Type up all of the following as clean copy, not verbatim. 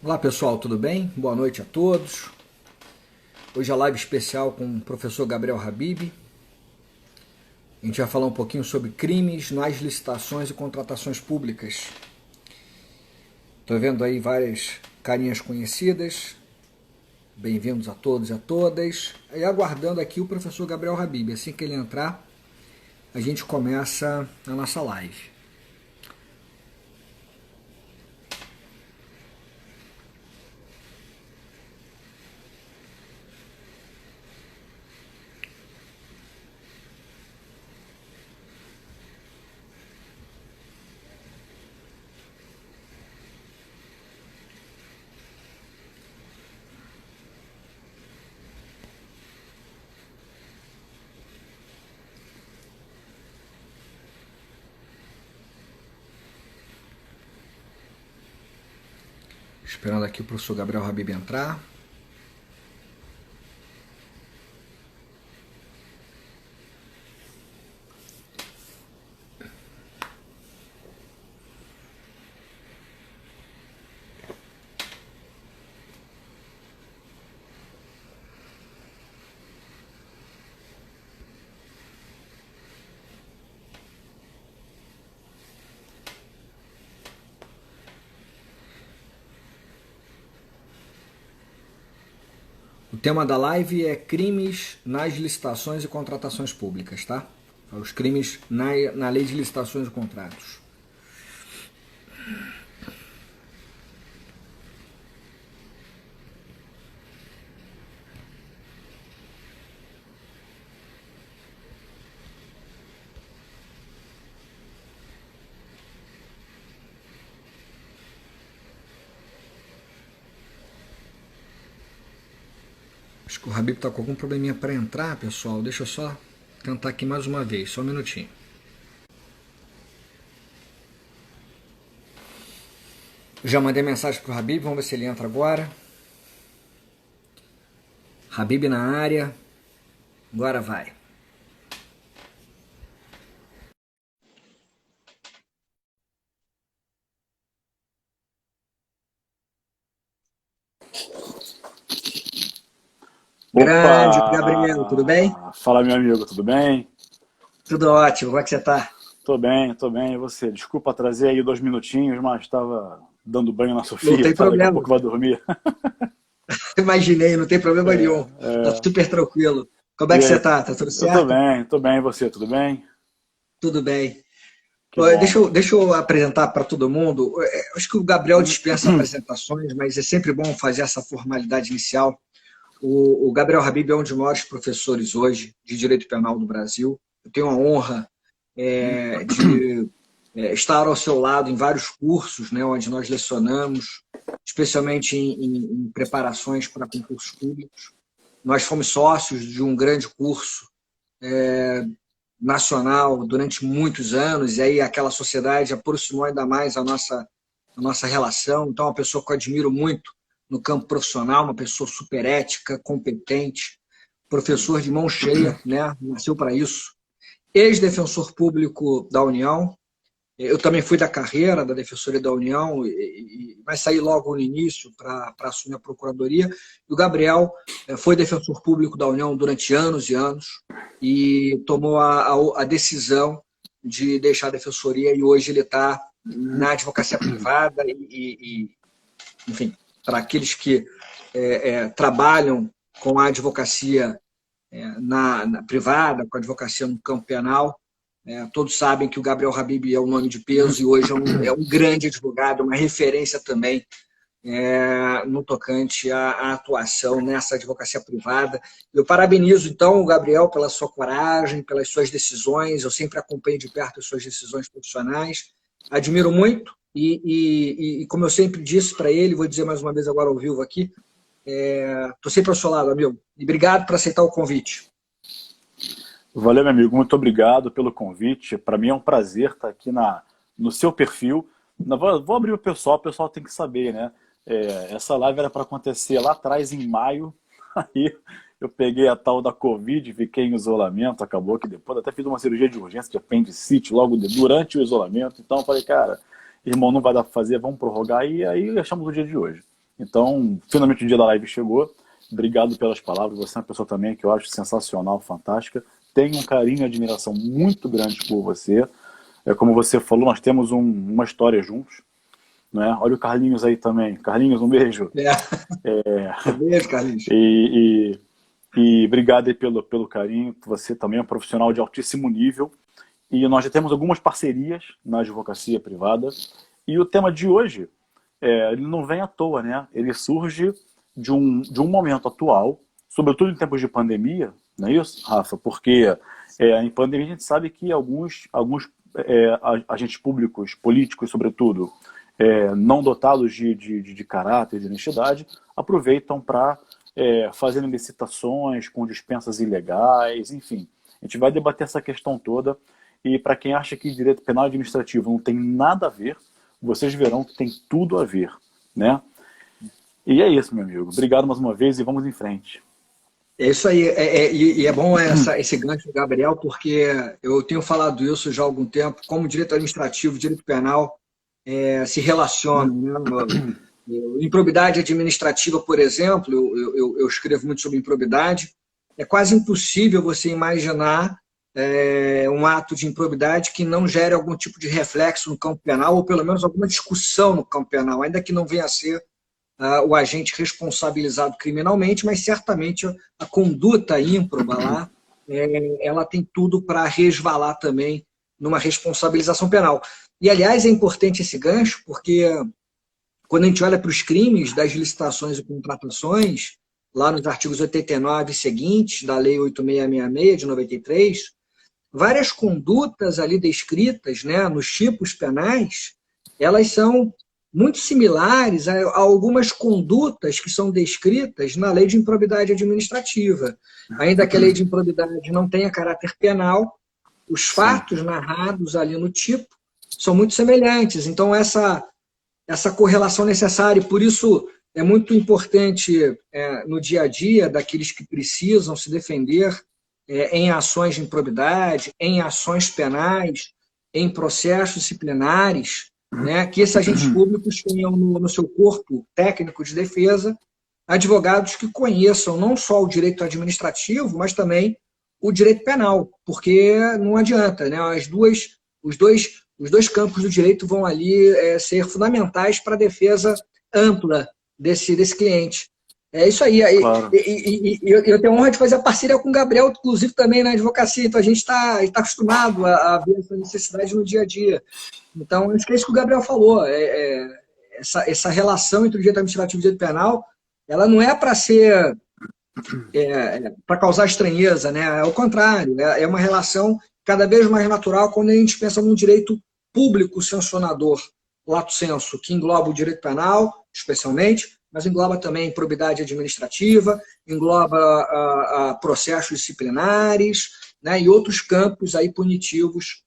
Olá pessoal, tudo bem? Boa noite a todos. Hoje é a live especial com o professor Gabriel Habib. A gente vai falar um pouquinho sobre crimes nas licitações e contratações públicas. Estou vendo aí várias carinhas conhecidas. Bem-vindos a todos e a todas. E aguardando aqui o professor Gabriel Habib. Assim que ele entrar, a gente começa a nossa live. Esperando aqui o professor Gabriel Habib entrar. O tema da live é crimes nas licitações e contratações públicas, tá? Os crimes na lei de licitações e contratos. Acho que o Habib está com algum probleminha para entrar, pessoal. Deixa eu só tentar aqui mais uma vez, só um minutinho. Já mandei mensagem para o Habib, vamos ver se ele entra agora. Habib na área. Agora vai. Grande Gabriel, tudo bem? Opa! Fala, meu amigo, tudo bem? Tudo ótimo, como é que você tá? Tô bem, e você? Desculpa trazer aí 2 minutinhos, mas estava dando banho na Não Sofia, tem tá? Daqui a problema. pouco vai dormir. Imaginei, não tem problema nenhum. Tá É, super tranquilo. Como é e que você aí? tá? Tá tudo Eu certo? tô bem, e você, tudo bem? Tudo bem. Que bom. Deixa eu apresentar para todo mundo. Acho que o Gabriel dispensa apresentações, mas é sempre bom fazer essa formalidade inicial. O Gabriel Habib é um dos maiores professores hoje de Direito Penal do Brasil. Eu tenho a honra de estar ao seu lado em vários cursos, né, onde nós lecionamos, especialmente em preparações para concursos públicos. Nós fomos sócios de um grande curso nacional durante muitos anos, e aí aquela sociedade aproximou ainda mais a nossa relação. Então, é uma pessoa que eu admiro muito no campo profissional, uma pessoa super ética, competente, professor de mão cheia, né? Nasceu para isso. Ex-defensor público da União. Eu também fui da carreira da Defensoria da União, mas saí logo no início para assumir a Procuradoria. E o Gabriel foi defensor público da União durante anos e anos e tomou a decisão de deixar a Defensoria e hoje ele está na advocacia privada enfim, para aqueles que trabalham com a advocacia na privada, com a advocacia no campo penal, todos sabem que o Gabriel Habib é um nome de peso e hoje é um grande advogado, uma referência também no tocante à atuação nessa advocacia privada. Eu parabenizo, então, o Gabriel pela sua coragem, pelas suas decisões. Eu sempre acompanho de perto as suas decisões profissionais. Admiro muito e como eu sempre disse para ele, vou dizer mais uma vez agora ao vivo aqui, estou sempre ao seu lado, amigo. E obrigado por aceitar o convite. Valeu, meu amigo, muito obrigado pelo convite. Para mim é um prazer estar aqui no seu perfil. Vou abrir o pessoal tem que saber, né? Essa live era para acontecer lá atrás, em maio. Aí eu peguei a tal da Covid, fiquei em isolamento, acabou que depois até fiz uma cirurgia de urgência de apendicite durante o isolamento. Então eu falei, cara, irmão, não vai dar para fazer, vamos prorrogar. E aí achamos o dia de hoje. Então, finalmente o dia da live chegou. Obrigado pelas palavras. Você é uma pessoa também que eu acho sensacional, fantástica. Tenho um carinho e admiração muito grande por você. Como você falou, nós temos uma história juntos. Né? Olha o Carlinhos aí também. Carlinhos, um beijo. Um beijo, Carlinhos. E obrigado aí pelo carinho. Você também é um profissional de altíssimo nível. E nós já temos algumas parcerias na advocacia privada. E o tema de hoje, ele não vem à toa, né? Ele surge de um momento atual, sobretudo em tempos de pandemia, não é isso, Rafa? Porque em pandemia a gente sabe que alguns agentes públicos, políticos sobretudo, não dotados de caráter, de honestidade, aproveitam para fazer licitações com dispensas ilegais, enfim. A gente vai debater essa questão toda e para quem acha que direito penal e administrativo não tem nada a ver, vocês verão que tem tudo a ver, né? E é isso, meu amigo. Obrigado mais uma vez e vamos em frente. É isso aí. E é bom esse gancho do Gabriel, porque eu tenho falado isso já há algum tempo, como direito administrativo, direito penal se relacionam. Né? Improbidade administrativa, por exemplo, eu escrevo muito sobre improbidade. É quase impossível você imaginar um ato de improbidade que não gere algum tipo de reflexo no campo penal, ou pelo menos alguma discussão no campo penal, ainda que não venha a ser o agente responsabilizado criminalmente, mas certamente a conduta ímproba lá, ela tem tudo para resvalar também numa responsabilização penal. E, aliás, é importante esse gancho, porque quando a gente olha para os crimes das licitações e contratações, lá nos artigos 89 e seguintes da Lei 8666 de 93, várias condutas ali descritas, né, nos tipos penais, elas são muito similares a algumas condutas que são descritas na lei de improbidade administrativa. Ainda que a lei de improbidade não tenha caráter penal, os fatos narrados ali no tipo são muito semelhantes. Então, essa correlação necessária, e por isso é muito importante no dia a dia daqueles que precisam se defender em ações de improbidade, em ações penais, em processos disciplinares, né, que esses agentes públicos tenham no seu corpo técnico de defesa advogados que conheçam não só o direito administrativo, mas também o direito penal, porque não adianta, né, os dois campos do direito vão ali ser fundamentais para a defesa ampla desse cliente. É isso aí. Claro. E eu tenho a honra de fazer a parceria com o Gabriel, inclusive também na advocacia, então a gente está acostumado a ver essa necessidade no dia a dia. Então, acho que é isso que o Gabriel falou. Essa relação entre o direito administrativo e o direito penal, ela não é para ser para causar estranheza, né? É o contrário, é uma relação cada vez mais natural quando a gente pensa num direito público sancionador, lato sensu, que engloba o direito penal, especialmente, mas engloba também improbidade administrativa, engloba processos disciplinares, né, e outros campos aí punitivos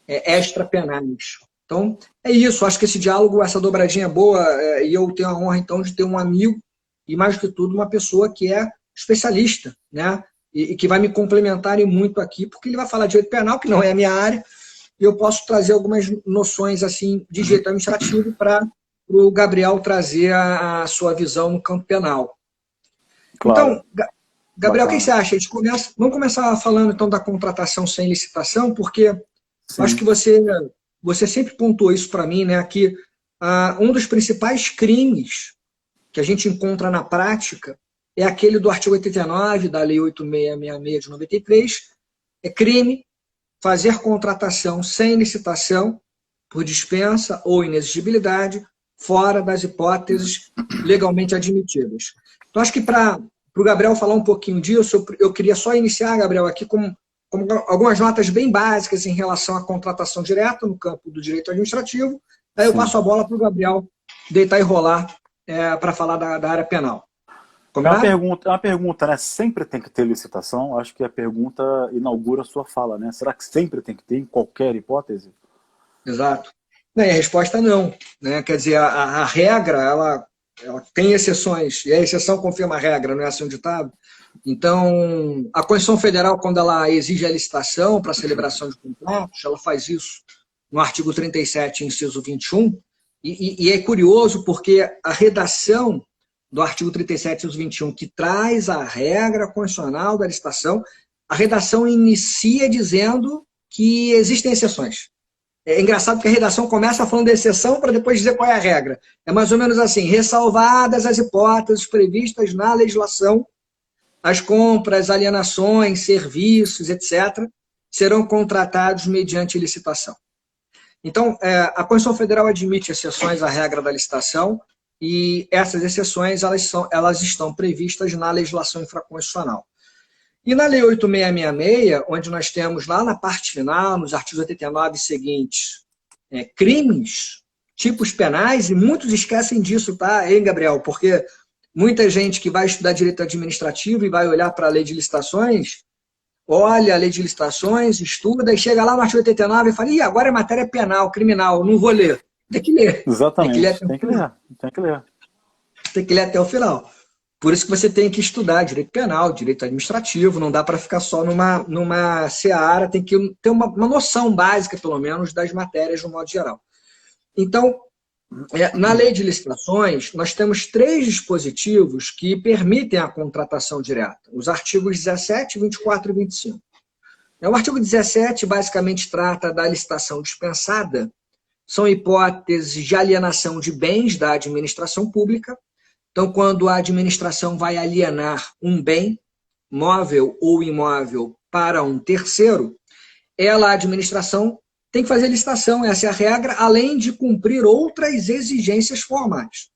extrapenais. Então, é isso. Acho que esse diálogo, essa dobradinha é boa, e eu tenho a honra, então, de ter um amigo e, mais do que tudo, uma pessoa que é especialista, né, e que vai me complementar muito aqui, porque ele vai falar de direito penal, que não é a minha área, e eu posso trazer algumas noções assim, de direito administrativo para o Gabriel trazer a sua visão no campo penal. Claro. Então, Gabriel, o que você acha? Vamos começar falando então da contratação sem licitação, porque acho que você sempre pontuou isso para mim, né, que um dos principais crimes que a gente encontra na prática é aquele do artigo 89 da Lei 8666 de 93, é crime fazer contratação sem licitação por dispensa ou inexigibilidade fora das hipóteses legalmente admitidas. Então, acho que para o Gabriel falar um pouquinho disso, eu queria só iniciar, Gabriel, aqui com algumas notas bem básicas em relação à contratação direta no campo do direito administrativo. Aí eu passo a bola para o Gabriel deitar e rolar para falar da área penal. Uma pergunta, né? Sempre tem que ter licitação? Acho que a pergunta inaugura a sua fala, né? Será que sempre tem que ter em qualquer hipótese? Exato. E a resposta é não, né? Quer dizer, a regra, ela tem exceções, e a exceção confirma a regra, não é assim um ditado? Então, a Constituição Federal, quando ela exige a licitação para a celebração de contratos, ela faz isso no artigo 37, inciso 21, e é curioso porque a redação do artigo 37, inciso 21, que traz a regra constitucional da licitação, a redação inicia dizendo que existem exceções. É engraçado que a redação começa falando da exceção para depois dizer qual é a regra. É mais ou menos assim: ressalvadas as hipóteses previstas na legislação, as compras, alienações, serviços, etc., serão contratados mediante licitação. Então, a Constituição Federal admite exceções à regra da licitação e essas exceções elas estão previstas na legislação infraconstitucional. E na Lei 8.666, onde nós temos lá na parte final, nos artigos 89 e seguintes, crimes, tipos penais, e muitos esquecem disso, tá, hein, Gabriel? Porque muita gente que vai estudar direito administrativo e vai olhar para a lei de licitações, olha a lei de licitações, estuda e chega lá no artigo 89 e fala: ih, agora é matéria penal, criminal, não vou ler. Tem que ler. Exatamente, tem que ler. Tem que ler até o final. Por isso que você tem que estudar direito penal, direito administrativo, não dá para ficar só numa seara, tem que ter uma noção básica, pelo menos, das matérias de um modo geral. Então, na lei de licitações, nós temos 3 dispositivos que permitem a contratação direta, os artigos 17, 24 e 25. O artigo 17 basicamente trata da licitação dispensada, são hipóteses de alienação de bens da administração pública. Então, quando a administração vai alienar um bem, móvel ou imóvel, para um terceiro, a administração tem que fazer licitação, essa é a regra, além de cumprir outras exigências formais.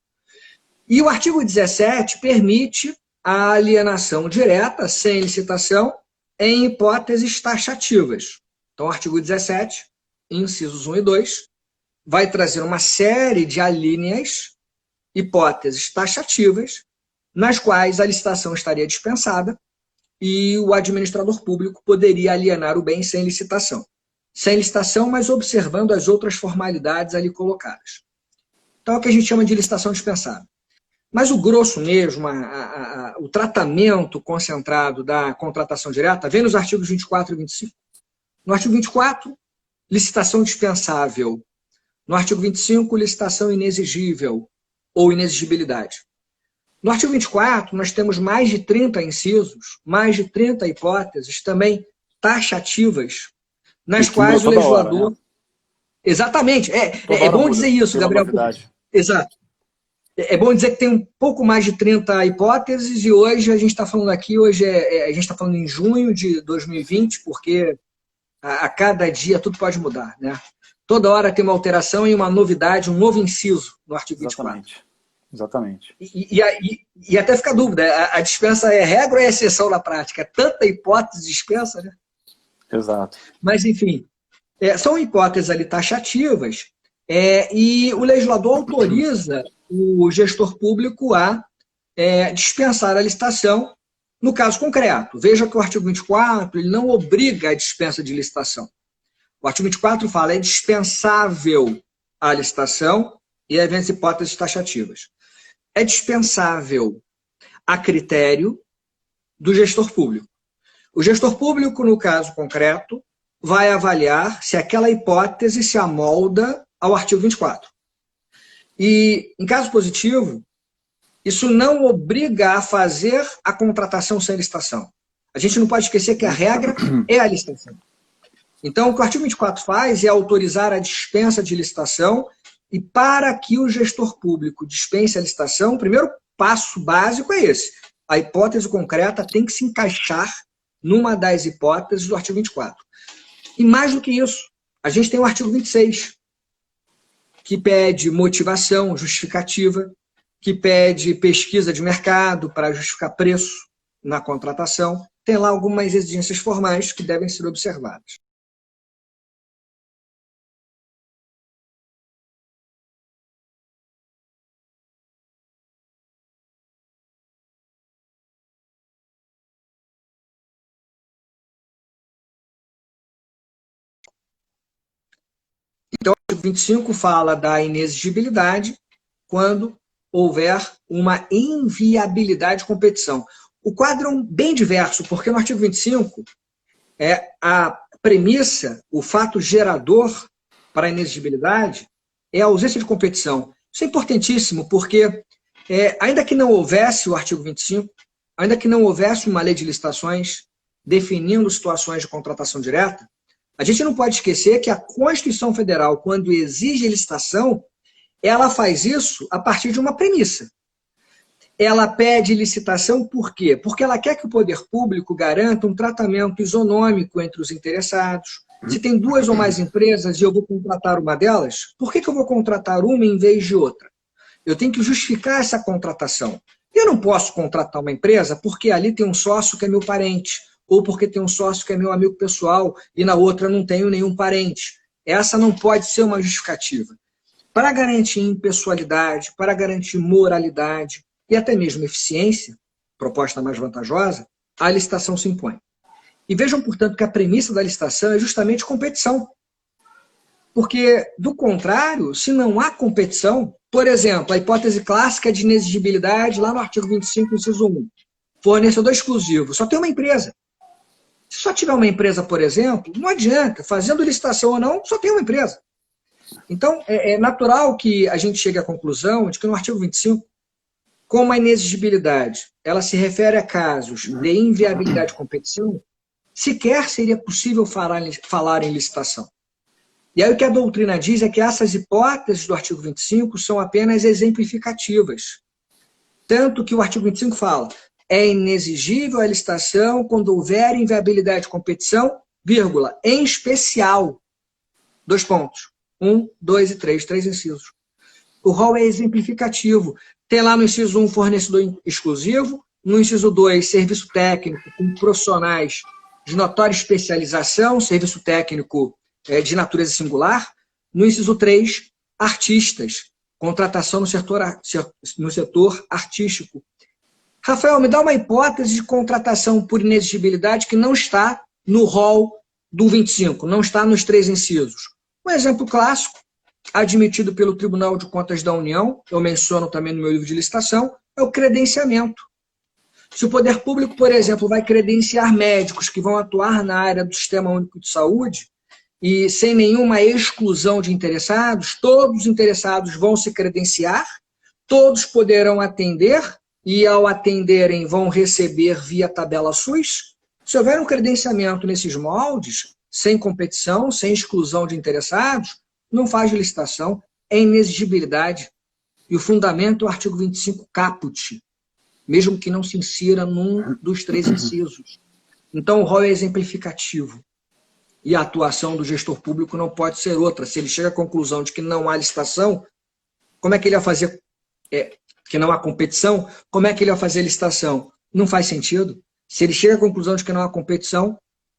E o artigo 17 permite a alienação direta, sem licitação, em hipóteses taxativas. Então, o artigo 17, incisos 1 e 2, vai trazer uma série de alíneas, hipóteses taxativas, nas quais a licitação estaria dispensada e o administrador público poderia alienar o bem sem licitação. Sem licitação, mas observando as outras formalidades ali colocadas. Então, é o que a gente chama de licitação dispensada. Mas o grosso mesmo, o tratamento concentrado da contratação direta, vem nos artigos 24 e 25. No artigo 24, licitação dispensável. No artigo 25, licitação inexigível ou inexigibilidade. No artigo 24, nós temos mais de 30 incisos, mais de 30 hipóteses, também taxativas, nas quais o legislador... Hora, né? Exatamente. É bom dizer isso, Gabriel. Exato. É bom dizer que tem um pouco mais de 30 hipóteses e hoje a gente está falando aqui, a gente está falando em junho de 2020, porque a cada dia tudo pode mudar, né? Toda hora tem uma alteração e uma novidade, um novo inciso no artigo 24. Exatamente. E até fica a dúvida, a dispensa é regra ou é exceção na prática? É tanta hipótese de dispensa, né? Exato. Mas, enfim, são hipóteses ali taxativas e o legislador autoriza o gestor público a dispensar a licitação no caso concreto. Veja que o artigo 24 ele não obriga a dispensa de licitação. O artigo 24 fala é dispensável a licitação e eventos hipóteses taxativas. É dispensável a critério do gestor público. O gestor público, no caso concreto, vai avaliar se aquela hipótese se amolda ao artigo 24. E, em caso positivo, isso não obriga a fazer a contratação sem licitação. A gente não pode esquecer que a regra é a licitação. Então, o que o artigo 24 faz é autorizar a dispensa de licitação e para que o gestor público dispense a licitação, o primeiro passo básico é esse. A hipótese concreta tem que se encaixar numa das hipóteses do artigo 24. E mais do que isso, a gente tem o artigo 26, que pede motivação justificativa, que pede pesquisa de mercado para justificar preço na contratação. Tem lá algumas exigências formais que devem ser observadas. Então, o artigo 25 fala da inexigibilidade quando houver uma inviabilidade de competição. O quadro é bem diverso, porque no artigo 25, a premissa, o fato gerador para a inexigibilidade é a ausência de competição. Isso é importantíssimo, porque Ainda que não houvesse o artigo 25, ainda que não houvesse uma lei de licitações definindo situações de contratação direta, a gente não pode esquecer que a Constituição Federal, quando exige licitação, ela faz isso a partir de uma premissa. Ela pede licitação por quê? Porque ela quer que o poder público garanta um tratamento isonômico entre os interessados. Se tem duas ou mais empresas e eu vou contratar uma delas, por que eu vou contratar uma em vez de outra? Eu tenho que justificar essa contratação. Eu não posso contratar uma empresa porque ali tem um sócio que é meu parente, ou porque tem um sócio que é meu amigo pessoal e na outra não tenho nenhum parente. Essa não pode ser uma justificativa. Para garantir impessoalidade, para garantir moralidade e até mesmo eficiência, proposta mais vantajosa, a licitação se impõe. E vejam, portanto, que a premissa da licitação é justamente competição. Porque, do contrário, se não há competição, por exemplo, a hipótese clássica de inexigibilidade, lá no artigo 25, inciso 1, fornecedor exclusivo, só tem uma empresa. Se só tiver uma empresa, por exemplo, não adianta, fazendo licitação ou não, só tem uma empresa. Então, é natural que a gente chegue à conclusão de que no artigo 25, como a inexigibilidade ela se refere a casos de inviabilidade de competição, sequer seria possível falar em licitação. E aí o que a doutrina diz é que essas hipóteses do artigo 25 são apenas exemplificativas. Tanto que o artigo 25 fala, é inexigível a licitação quando houver inviabilidade de competição, vírgula, em especial. 2 pontos. 1, 2 e 3, 3 incisos. O rol é exemplificativo. Tem lá no inciso 1 fornecedor exclusivo, no inciso 2 serviço técnico com profissionais de notória especialização, serviço técnico de natureza singular, no inciso 3 artistas, contratação no setor artístico. Rafael, me dá uma hipótese de contratação por inexigibilidade que não está no rol do 25, não está nos 3 incisos. Um exemplo clássico, admitido pelo Tribunal de Contas da União, eu menciono também no meu livro de licitação, é o credenciamento. Se o poder público, por exemplo, vai credenciar médicos que vão atuar na área do Sistema Único de Saúde, e sem nenhuma exclusão de interessados, todos os interessados vão se credenciar, todos poderão atender, e ao atenderem vão receber via tabela SUS. Se houver um credenciamento nesses moldes, sem competição, sem exclusão de interessados, não faz licitação, é inexigibilidade. E o fundamento é o artigo 25 caput, mesmo que não se insira num dos 3 incisos. Então o rol é exemplificativo. E a atuação do gestor público não pode ser outra. Se ele chega à conclusão de que não há licitação, como é que ele vai fazer... que não há competição, como é que ele vai fazer licitação? Não faz sentido. Se ele chega à conclusão de que não há competição,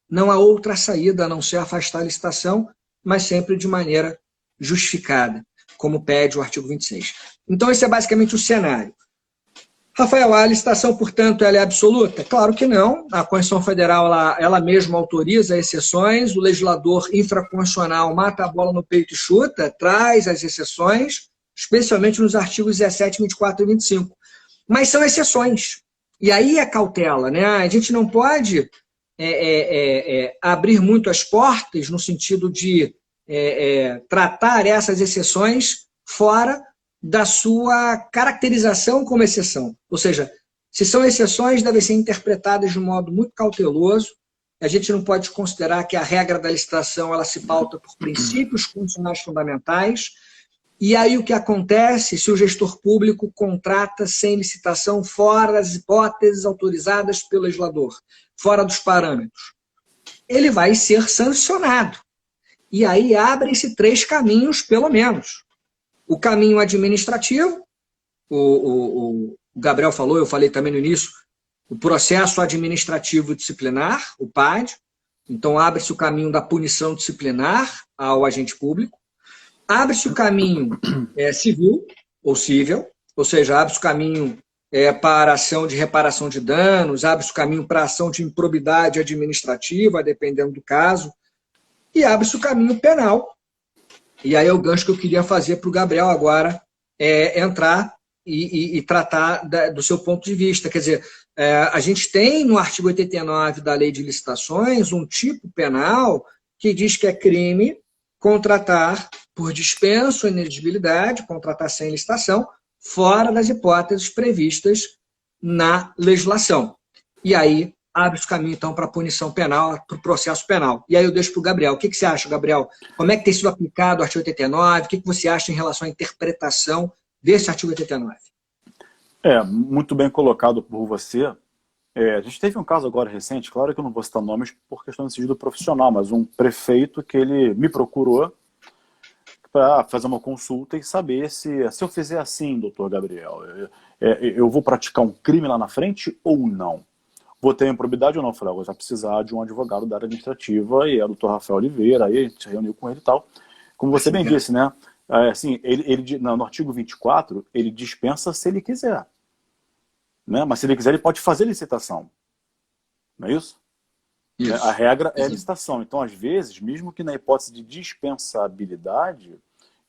não há outra saída a não ser afastar a licitação, mas sempre de maneira justificada, como pede o artigo 26. Então, esse é basicamente o cenário. Rafael, a licitação, portanto, ela é absoluta? Claro que não. A Constituição Federal, ela mesma autoriza exceções, o legislador infraconstitucional mata a bola no peito e chuta, traz as exceções, especialmente nos artigos 17, 24 e 25. Mas são exceções. E aí é cautela, né? A gente não pode abrir muito as portas no sentido de tratar essas exceções fora da sua caracterização como exceção. Ou seja, se são exceções, devem ser interpretadas de um modo muito cauteloso. A gente não pode considerar que a regra da licitação ela se pauta por princípios constitucionais fundamentais. E aí o que acontece se o gestor público contrata sem licitação fora das hipóteses autorizadas pelo legislador, fora dos parâmetros? Ele vai ser sancionado. E aí abrem-se 3 caminhos, pelo menos. O caminho administrativo, o Gabriel falou, eu falei também no início, o processo administrativo disciplinar, o PAD. Então abre-se o caminho da punição disciplinar ao agente público. Abre-se o caminho civil, ou seja, abre-se o caminho para ação de reparação de danos, abre-se o caminho para ação de improbidade administrativa, dependendo do caso, e abre-se o caminho penal. E aí é o gancho que eu queria fazer para o Gabriel agora entrar e tratar do seu ponto de vista. Quer dizer, a gente tem no artigo 89 da Lei de Licitações um tipo penal que diz que é crime contratar por dispensa ou inelegibilidade, contratar sem licitação, fora das hipóteses previstas na legislação. E aí abre-se o caminho, então, para a punição penal, para o processo penal. E aí eu deixo para o Gabriel. O que você acha, Gabriel? Como é que tem sido aplicado o artigo 89? O que você acha em relação à interpretação desse artigo 89? Muito bem colocado por você. A gente teve um caso agora recente, claro que eu não vou citar nomes por questão de sigilo profissional, mas um prefeito que ele me procurou para fazer uma consulta e saber se eu fizer assim, doutor Gabriel, eu vou praticar um crime lá na frente ou não? Vou ter improbidade ou não? Eu falei, eu vou precisar de um advogado da área administrativa, e é o doutor Rafael Oliveira, aí a gente se reuniu com ele e tal. Como você bem disse, né? Assim, no artigo 24, ele dispensa se ele quiser. Né? Mas se ele quiser, ele pode fazer licitação. Não é isso? A regra é a licitação. Então, às vezes, mesmo que na hipótese de dispensabilidade,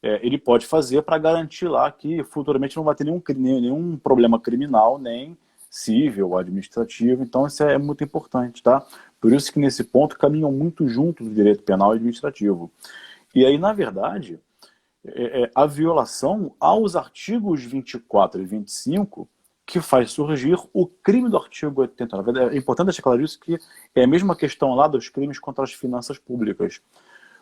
ele pode fazer para garantir lá que futuramente não vai ter nenhum problema criminal, nem civil, administrativo. Então, isso é muito importante, tá? Por isso que, nesse ponto, caminham muito juntos o direito penal e administrativo. E aí, na verdade, a violação aos artigos 24 e 25 que faz surgir o crime do artigo 89. É importante deixar claro isso, que é a mesma questão lá dos crimes contra as finanças públicas,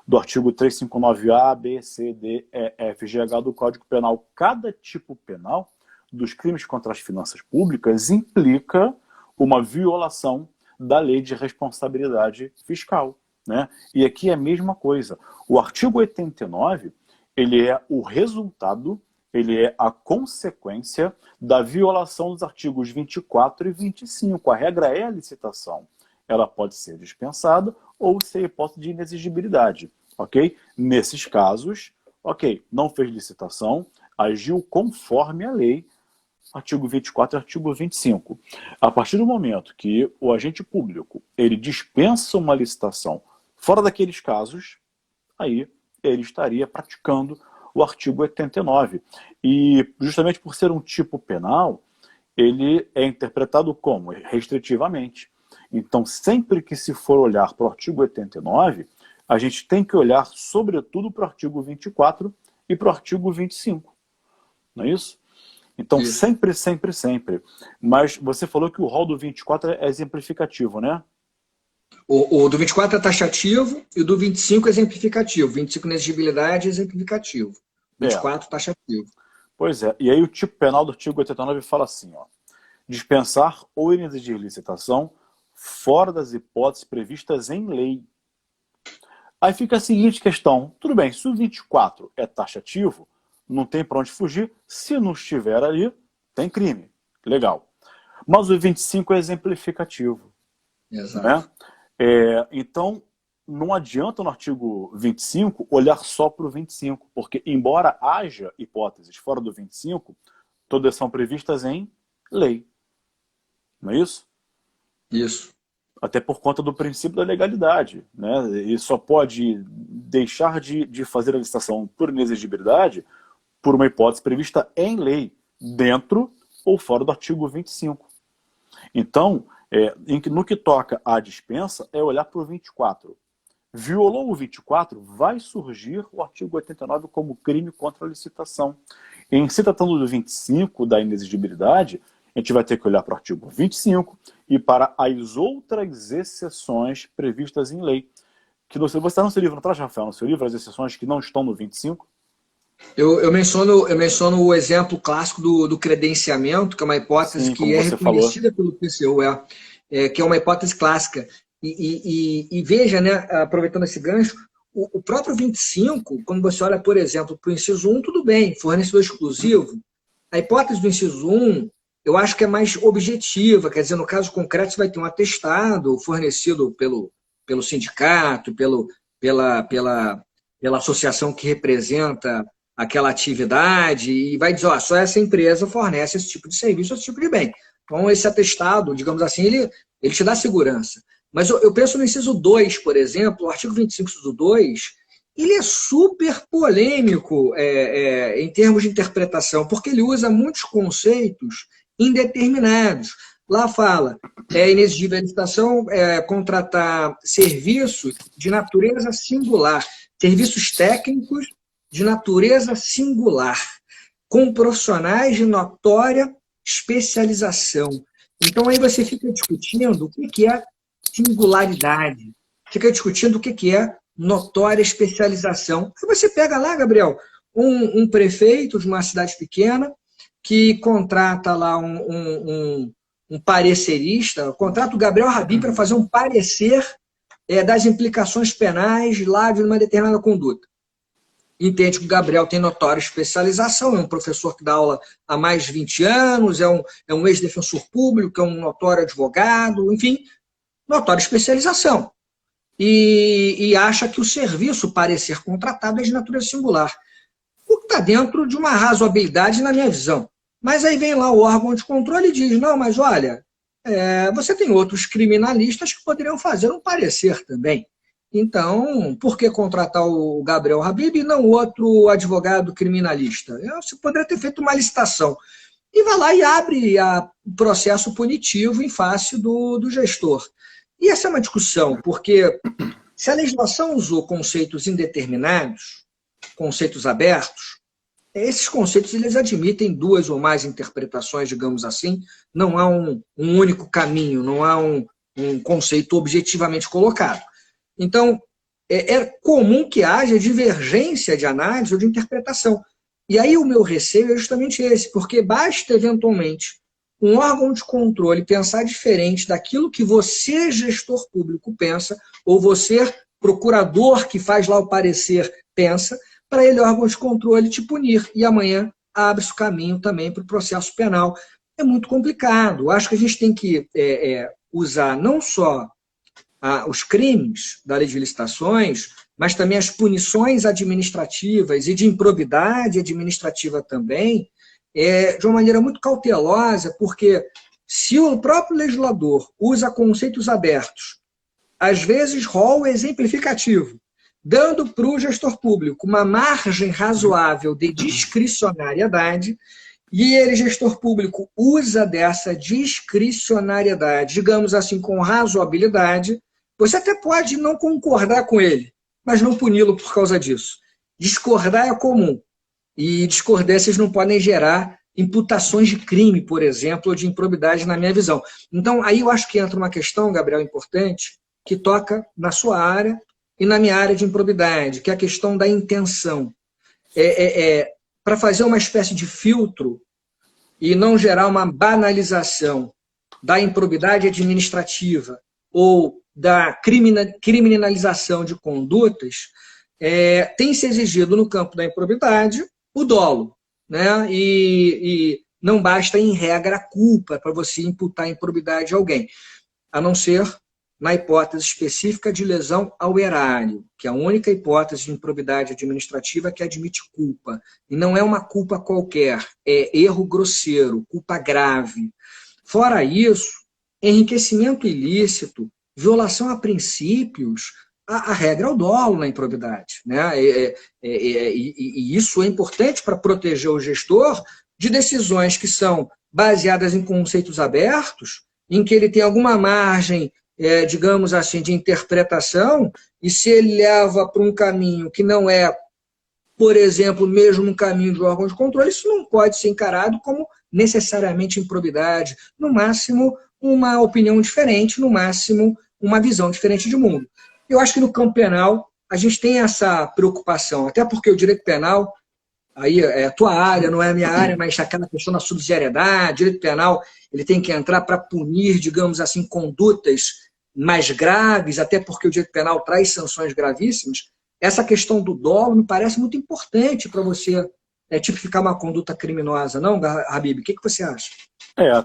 do artigo 359A, B, C, D, E, F, G, H do Código Penal. Cada tipo penal dos crimes contra as finanças públicas implica uma violação da lei de responsabilidade fiscal. Né? E aqui é a mesma coisa. O artigo 89, ele é o resultado, ele é a consequência da violação dos artigos 24 e 25. A regra é a licitação. Ela pode ser dispensada ou ser hipótese de inexigibilidade. Ok? Nesses casos, ok, não fez licitação, agiu conforme a lei, artigo 24 e artigo 25. A partir do momento que o agente público ele dispensa uma licitação fora daqueles casos, aí ele estaria praticando o artigo 89. E justamente por ser um tipo penal, ele é interpretado como? Restritivamente. Então, sempre que se for olhar para o artigo 89, a gente tem que olhar sobretudo para o artigo 24 e para o artigo 25. Não é isso? Então, isso. Sempre, sempre, sempre. Mas você falou que o rol do 24 é exemplificativo, né? O do 24 é taxativo e o do 25 é exemplificativo. 25 inexigibilidade é exemplificativo. 24 taxativo. Pois é. E aí o tipo penal do artigo 89 fala assim, ó, dispensar ou inexigir licitação fora das hipóteses previstas em lei. Aí fica a seguinte questão. Tudo bem, se o 24 é taxativo, não tem para onde fugir. Se não estiver ali, tem crime. Legal. Mas o 25 é exemplificativo. Exato. Né? Então, não adianta no artigo 25 olhar só para o 25, porque embora haja hipóteses fora do 25, todas são previstas em lei. Não é isso? Isso. Até por conta do princípio da legalidade. Né? E só pode deixar de fazer a licitação por inexigibilidade por uma hipótese prevista em lei, dentro ou fora do artigo 25. Então, no que toca à dispensa, é olhar para o 24. Violou o 24, vai surgir o artigo 89 como crime contra a licitação. Em se tratando do 25, da inexigibilidade, a gente vai ter que olhar para o artigo 25 e para as outras exceções previstas em lei. Que você está no seu livro, não traz, Rafael, no seu livro, as exceções que não estão no 25? Eu menciono o exemplo clássico do credenciamento, que é uma hipótese que é reconhecida pelo TCU, que é uma hipótese clássica. E veja, né, aproveitando esse gancho, o próprio 25, quando você olha, por exemplo, para o inciso 1, tudo bem, fornecedor exclusivo. A hipótese do inciso 1, eu acho que é mais objetiva, quer dizer, no caso concreto, você vai ter um atestado fornecido pelo sindicato, pela associação que representa aquela atividade, e vai dizer, ó, só essa empresa fornece esse tipo de serviço, esse tipo de bem. Então, esse atestado, digamos assim, ele te dá segurança. Mas eu penso no inciso 2, por exemplo, o artigo 25, inciso 2, ele é super polêmico em termos de interpretação, porque ele usa muitos conceitos indeterminados. Lá fala, inexigível a licitação, contratar serviços de natureza singular, serviços técnicos de natureza singular. com profissionais de notória especialização. Então, aí você fica discutindo o que é singularidade, fica discutindo o que é notória especialização. Aí você pega lá, Gabriel, um prefeito de uma cidade pequena que contrata lá um parecerista, contrata o Gabriel Rabin para fazer um parecer das implicações penais lá de uma determinada conduta. Entende que o Gabriel tem notória especialização, é um professor que dá aula há mais de 20 anos, é um ex-defensor público, é um notório advogado, enfim, notória especialização. E acha que o serviço parecer contratado é de natureza singular. O que está dentro de uma razoabilidade na minha visão. Mas aí vem lá o órgão de controle e diz, não, mas olha, você tem outros criminalistas que poderiam fazer um parecer também. Então, por que contratar o Gabriel Habib e não outro advogado criminalista? Você poderia ter feito uma licitação. E vai lá e abre o processo punitivo em face do gestor. E essa é uma discussão, porque se a legislação usou conceitos indeterminados, conceitos abertos, esses conceitos eles admitem duas ou mais interpretações, digamos assim, não há um único caminho, não há um conceito objetivamente colocado. Então, é comum que haja divergência de análise ou de interpretação. E aí o meu receio é justamente esse, porque basta, eventualmente, um órgão de controle pensar diferente daquilo que você, gestor público, pensa, ou você, procurador que faz lá o parecer, pensa, para ele, órgão de controle, te punir. E amanhã abre-se o caminho também para o processo penal. É muito complicado. Acho que a gente tem que usar não só os crimes da lei de licitações, mas também as punições administrativas e de improbidade administrativa também, de uma maneira muito cautelosa, porque se o próprio legislador usa conceitos abertos, às vezes rol exemplificativo, dando para o gestor público uma margem razoável de discricionariedade, e ele, gestor público, usa dessa discricionariedade, digamos assim, com razoabilidade, você até pode não concordar com ele, mas não puni-lo por causa disso. Discordar é comum, e discordâncias não podem gerar imputações de crime, por exemplo, ou de improbidade, na minha visão. Então, aí eu acho que entra uma questão, Gabriel, importante, que toca na sua área e na minha área de improbidade, que é a questão da intenção. Para fazer uma espécie de filtro e não gerar uma banalização da improbidade administrativa ou da criminalização de condutas, tem se exigido no campo da improbidade o dolo, né? E não basta, em regra, a culpa para você imputar improbidade a alguém, a não ser na hipótese específica de lesão ao erário, que é a única hipótese de improbidade administrativa que admite culpa. E não é uma culpa qualquer, é erro grosseiro, culpa grave. Fora isso, enriquecimento ilícito, violação a princípios, a regra é o dolo na improbidade, né? E isso é importante para proteger o gestor de decisões que são baseadas em conceitos abertos, em que ele tem alguma margem, digamos assim, de interpretação, e se ele leva para um caminho que não é, por exemplo, mesmo um caminho de órgão de controle, isso não pode ser encarado como necessariamente improbidade, no máximo uma opinião diferente, no máximo uma visão diferente de mundo. Eu acho que no campo penal a gente tem essa preocupação, até porque o direito penal, aí é a tua área, não é a minha área, mas aquela questão da subsidiariedade, direito penal, ele tem que entrar para punir, digamos assim, condutas mais graves, até porque o direito penal traz sanções gravíssimas. Essa questão do dolo me parece muito importante para você tipificar uma conduta criminosa, não, Habib? O que você acha?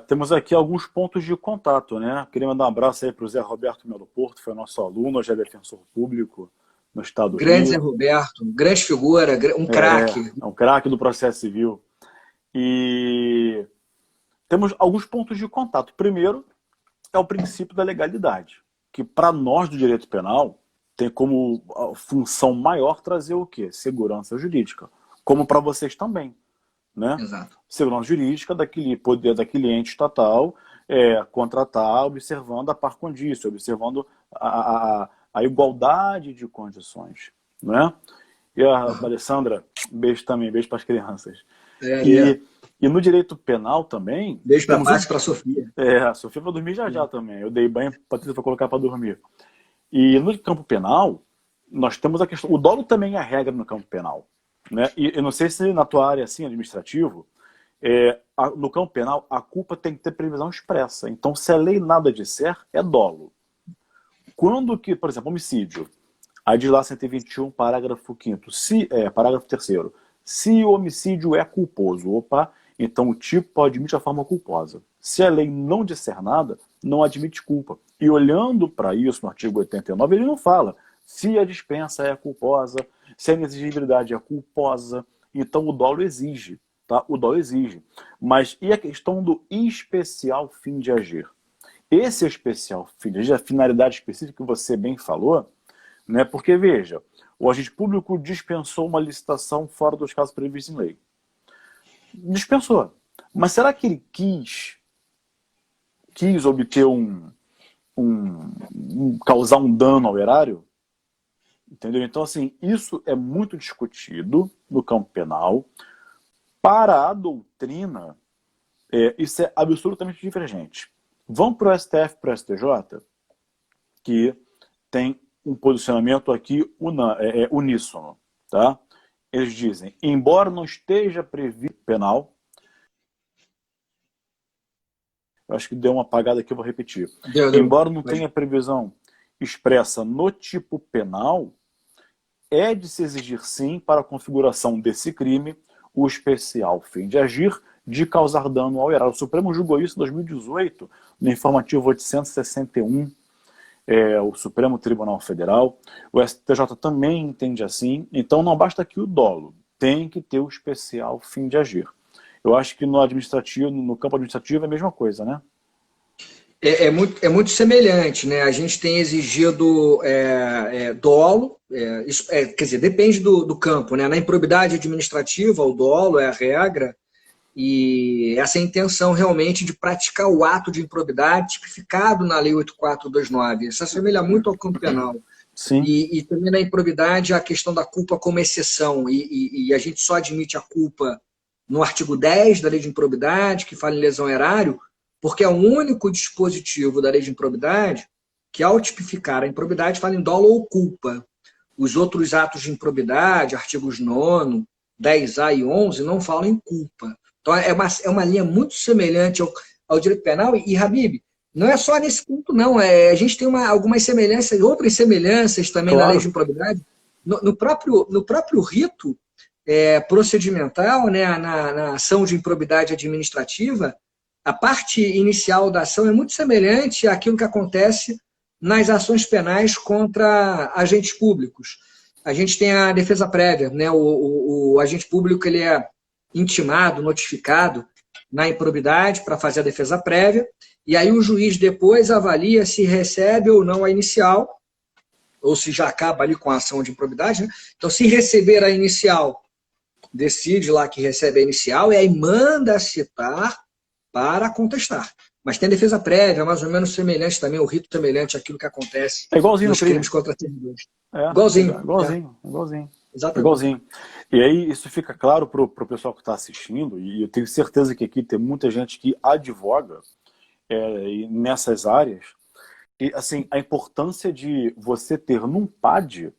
Temos aqui alguns pontos de contato, né? Queria mandar um abraço aí para o Zé Roberto Melo Porto, foi nosso aluno, hoje é defensor público no estado do Rio. Grande Zé Roberto, grande figura, um craque. É um craque do processo civil. E temos alguns pontos de contato. Primeiro, é o princípio da legalidade, que para nós do direito penal tem como função maior trazer o quê? Segurança jurídica, como para vocês também, né? Exato. Segurança jurídica daquele poder daquele ente estatal contratar, observando a par condicio, observando a igualdade de condições, né? E a Alessandra, beijo também, beijo para as crianças. É. E no direito penal também... Beijo para a Márcia e para a Sofia. A Sofia vai dormir já também. Eu dei banho, a Patrícia foi colocar para dormir. E no campo penal, nós temos a questão... O dolo também é a regra no campo penal. Né? E eu não sei se na tua área, assim, administrativo, no campo penal, a culpa tem que ter previsão expressa. Então, se a lei nada disser, é dolo. Quando que, por exemplo, homicídio, aí diz lá 121, parágrafo 5º, parágrafo 3º, se o homicídio é culposo, então o tipo admite a forma culposa. Se a lei não disser nada, não admite culpa. E olhando para isso no artigo 89, ele não fala se a dispensa é culposa, se a inexigibilidade é culposa, então o dolo exige. Tá? O dolo exige. Mas e a questão do especial fim de agir? Esse especial fim de agir, a finalidade específica que você bem falou, né? Porque, veja, o agente público dispensou uma licitação fora dos casos previstos em lei. Dispensou. Mas será que ele quis obter causar um dano ao erário? Entendeu? Então, assim, isso é muito discutido no campo penal. Para a doutrina, isso é absolutamente divergente. Vão para o STF, para o STJ, que tem um posicionamento aqui uníssono. Tá? Eles dizem, embora não esteja previsto penal, eu acho que deu uma apagada aqui, eu vou repetir. Embora não tenha previsão expressa no tipo penal, é de se exigir sim, para a configuração desse crime, o especial fim de agir de causar dano ao erário. O Supremo julgou isso em 2018, no informativo 861, o Supremo Tribunal Federal. O STJ também entende assim. Então não basta que o dolo, tem que ter o especial fim de agir. Eu acho que no administrativo, no campo administrativo é a mesma coisa, né? É muito semelhante, né? A gente tem exigido dolo, quer dizer, depende do campo, né? Na improbidade administrativa, o dolo é a regra, e essa é a intenção realmente de praticar o ato de improbidade tipificado na Lei 8429. Isso assemelha muito ao campo penal. Sim. E também na improbidade a questão da culpa como exceção, e a gente só admite a culpa no artigo 10 da Lei de Improbidade, que fala em lesão erário, porque é o único dispositivo da Lei de Improbidade que, ao tipificar a improbidade, fala em dolo ou culpa. Os outros atos de improbidade, artigos 9, 10A e 11, não falam em culpa. Então, é uma linha muito semelhante ao direito penal. E, Habib, não é só nesse ponto, não. A gente tem algumas semelhanças, outras semelhanças também, claro, na Lei de Improbidade. No próprio rito procedimental, né, na ação de improbidade administrativa, a parte inicial da ação é muito semelhante àquilo que acontece nas ações penais contra agentes públicos. A gente tem a defesa prévia, né? O agente público ele é intimado, notificado na improbidade para fazer a defesa prévia, e aí o juiz depois avalia se recebe ou não a inicial, ou se já acaba ali com a ação de improbidade, né? Então, se receber a inicial, decide lá que recebe a inicial, e aí manda citar para contestar. Mas tem defesa prévia, mais ou menos semelhante também, o rito semelhante àquilo que acontece nos crimes contra servidores. Igualzinho. Exatamente. Igualzinho. E aí isso fica claro para o pessoal que está assistindo, e eu tenho certeza que aqui tem muita gente que advoga nessas áreas, e assim, a importância de você ter num PAD,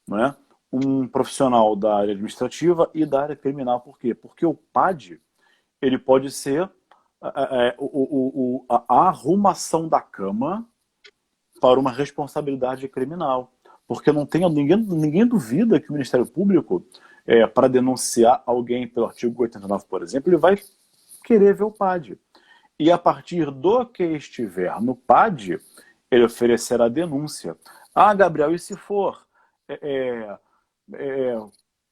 né, um profissional da área administrativa e da área criminal. Por quê? Porque o PAD ele pode ser a arrumação da cama para uma responsabilidade criminal. Porque não tem, ninguém duvida que o Ministério Público, para denunciar alguém pelo artigo 89, por exemplo, ele vai querer ver o PAD. E a partir do que estiver no PAD, ele oferecerá a denúncia. Ah, Gabriel, e se for,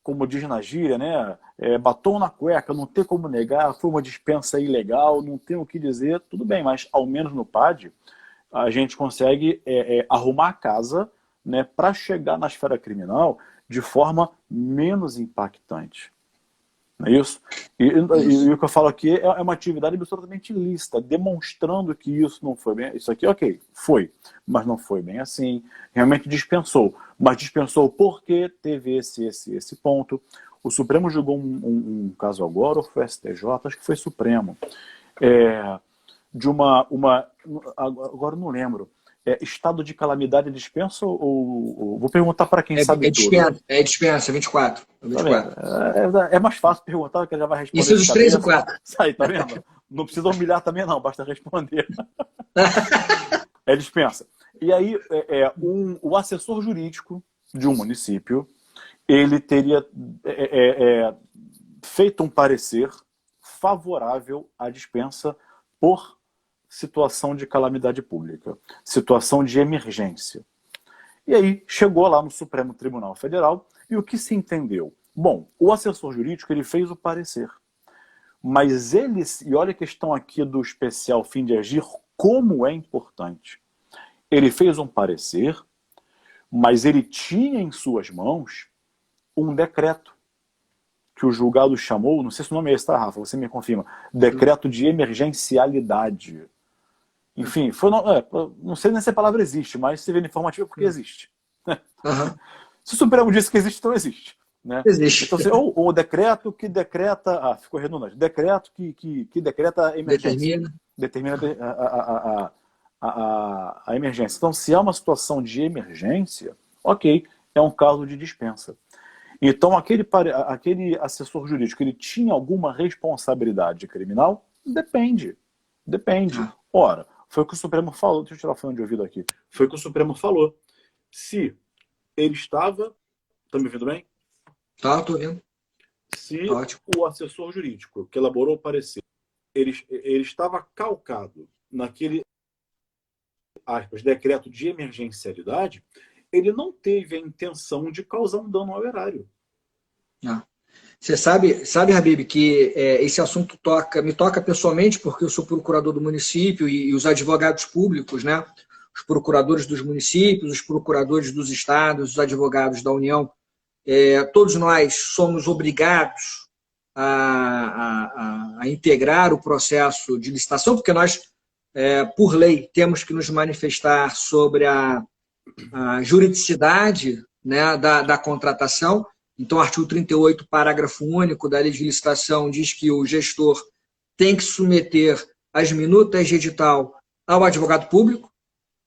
como diz na gíria, né? Batom na cueca, não tem como negar, foi uma dispensa ilegal, não tem o que dizer, tudo bem, mas ao menos no PAD, a gente consegue arrumar a casa, né, para chegar na esfera criminal de forma menos impactante. Não é isso? E o que eu falo aqui é uma atividade absolutamente ilícita, demonstrando que isso não foi bem. Isso aqui, ok, foi, mas não foi bem assim. Realmente dispensou. Mas dispensou porque teve esse ponto. O Supremo julgou um caso agora, ou foi o STJ, acho que foi Supremo, de agora não lembro, estado de calamidade dispensa ou vou perguntar para quem sabe tudo. Dispensa, 24. Tá vendo? É mais fácil perguntar, que ele já vai responder Isso de dos 3 e cabeça. 4. Aí, tá vendo? Não precisa humilhar também não, basta responder. Dispensa. E aí, o assessor jurídico de um município, ele teria feito um parecer favorável à dispensa por situação de calamidade pública, situação de emergência. E aí chegou lá no Supremo Tribunal Federal e o que se entendeu? Bom, o assessor jurídico ele fez o parecer, mas e olha a questão aqui do especial fim de agir, como é importante. Ele fez um parecer, mas ele tinha em suas mãos um decreto que o julgado chamou, não sei se o nome é esse, tá, Rafa? Você me confirma. Decreto de emergencialidade. Enfim, não sei nem se a palavra existe, mas se vê na informativa porque existe. Uhum. Se o Supremo disse que existe, então existe. Né? Existe. Então, ou o decreto que decreta... ficou redundante. Decreto que decreta a emergência. Determina a emergência. Então, se há uma situação de emergência, ok, é um caso de dispensa. Então, aquele assessor jurídico, ele tinha alguma responsabilidade criminal? Depende. Ora, foi o que o Supremo falou. Deixa eu tirar o fone de ouvido aqui. Foi o que o Supremo falou. Se ele estava... Tá me ouvindo bem? Tá, tô ouvindo. Se o assessor jurídico que elaborou o parecer, ele estava calcado naquele, aspas, decreto de emergencialidade, ele não teve a intenção de causar um dano ao erário. Você sabe, Habib, que esse assunto me toca pessoalmente, porque eu sou procurador do município e os advogados públicos, né? Os procuradores dos municípios, os procuradores dos estados, os advogados da União, todos nós somos obrigados a integrar o processo de licitação, porque nós, por lei, temos que nos manifestar sobre a juridicidade, né, da contratação. Então, o artigo 38, parágrafo único da lei de licitação diz que o gestor tem que submeter as minutas de edital ao advogado público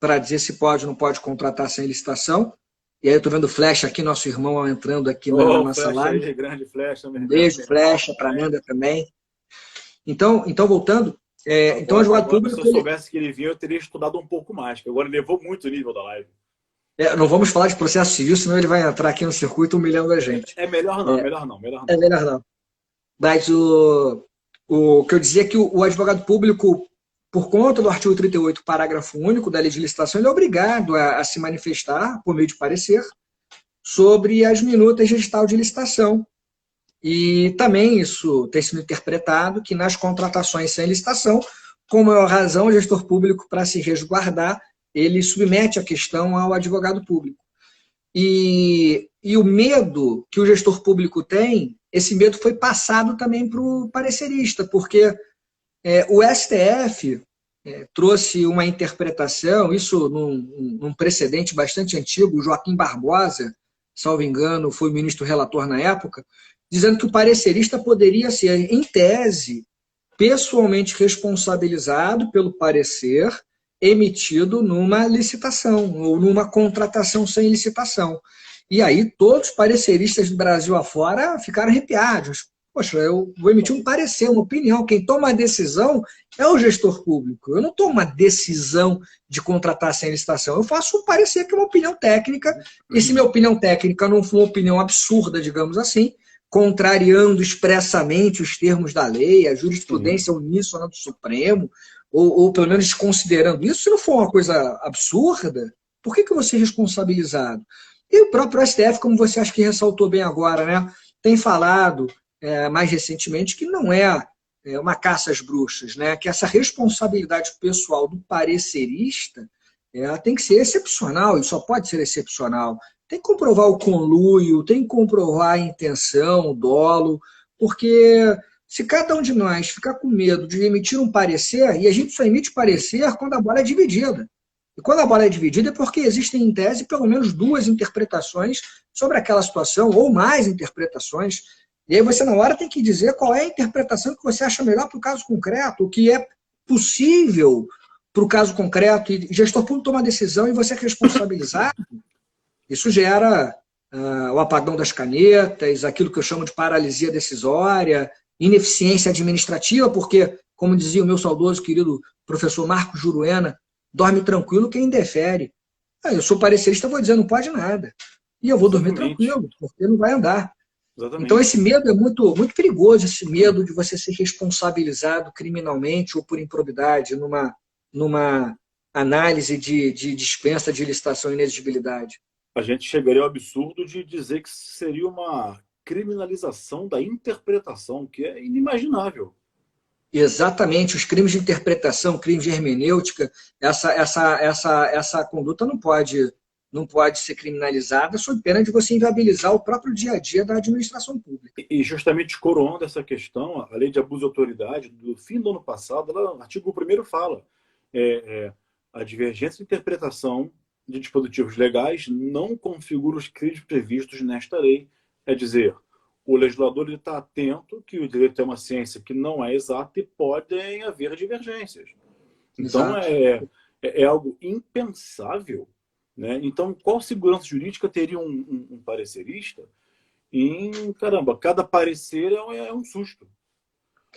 para dizer se pode ou não pode contratar sem licitação. E aí eu estou vendo Flecha aqui, nosso irmão entrando aqui na nossa live. Aí, grande Flecha. Beijo, Flecha, para Amanda também. Então voltando, então o advogado público... Se eu soubesse que ele vinha, eu teria estudado um pouco mais, porque agora levou muito o nível da live. Não vamos falar de processo civil, senão ele vai entrar aqui no circuito humilhando a gente. Melhor não. É melhor não. Mas o que eu dizia é que o advogado público, por conta do artigo 38, parágrafo único da lei de licitação, ele é obrigado a se manifestar, por meio de parecer, sobre as minutas de edital de licitação. E também isso tem sido interpretado que nas contratações sem licitação, com maior razão, o gestor público, para se resguardar, ele submete a questão ao advogado público. E o medo que o gestor público tem, esse medo foi passado também para o parecerista, porque o STF trouxe uma interpretação, isso num precedente bastante antigo, o Joaquim Barbosa, salvo engano, foi o ministro relator na época, dizendo que o parecerista poderia ser, em tese, pessoalmente responsabilizado pelo parecer emitido numa licitação ou numa contratação sem licitação. E aí todos os pareceristas do Brasil afora ficaram arrepiados. Poxa, eu vou emitir um parecer, uma opinião. Quem toma a decisão é o gestor público. Eu não tomo uma decisão de contratar sem licitação. Eu faço um parecer que é uma opinião técnica. E se minha opinião técnica não for uma opinião absurda, digamos assim, contrariando expressamente os termos da lei, a jurisprudência uníssona do Supremo, ou pelo menos considerando isso, se não for uma coisa absurda, por que eu vou ser responsabilizado? E o próprio STF, como você acha que ressaltou bem agora, né, tem falado mais recentemente que não é uma caça às bruxas, né, que essa responsabilidade pessoal do parecerista tem que ser excepcional, e só pode ser excepcional. Tem que comprovar o conluio, tem que comprovar a intenção, o dolo, porque se cada um de nós ficar com medo de emitir um parecer, e a gente só emite parecer quando a bola é dividida. E quando a bola é dividida é porque existem, em tese, pelo menos duas interpretações sobre aquela situação, ou mais interpretações. E aí você, na hora, tem que dizer qual é a interpretação que você acha melhor para o caso concreto, o que é possível para o caso concreto, e o gestor público toma uma decisão e você é responsabilizado. Isso gera o apagão das canetas, aquilo que eu chamo de paralisia decisória, ineficiência administrativa, porque, como dizia o meu saudoso querido professor Marcos Juruena, dorme tranquilo quem indefere. Eu sou parecerista, vou dizer, não pode nada. E eu vou dormir tranquilo, porque não vai andar. Exatamente. Então, esse medo é muito, muito perigoso, esse medo de você ser responsabilizado criminalmente ou por improbidade numa análise de dispensa de licitação e inexigibilidade. A gente chegaria ao absurdo de dizer que seria uma criminalização da interpretação, que é inimaginável. Exatamente, os crimes de interpretação, crimes de hermenêutica, essa conduta não pode ser criminalizada sob pena de você inviabilizar o próprio dia a dia da administração pública. E justamente coroando essa questão, a lei de abuso de autoridade, do fim do ano passado, o artigo 1º fala a divergência de interpretação de dispositivos legais não configura os crimes previstos nesta lei. É dizer, o legislador está atento que o direito é uma ciência que não é exata e podem haver divergências. Então, é algo impensável. Né? Então, qual segurança jurídica teria um parecerista caramba, cada parecer é um susto.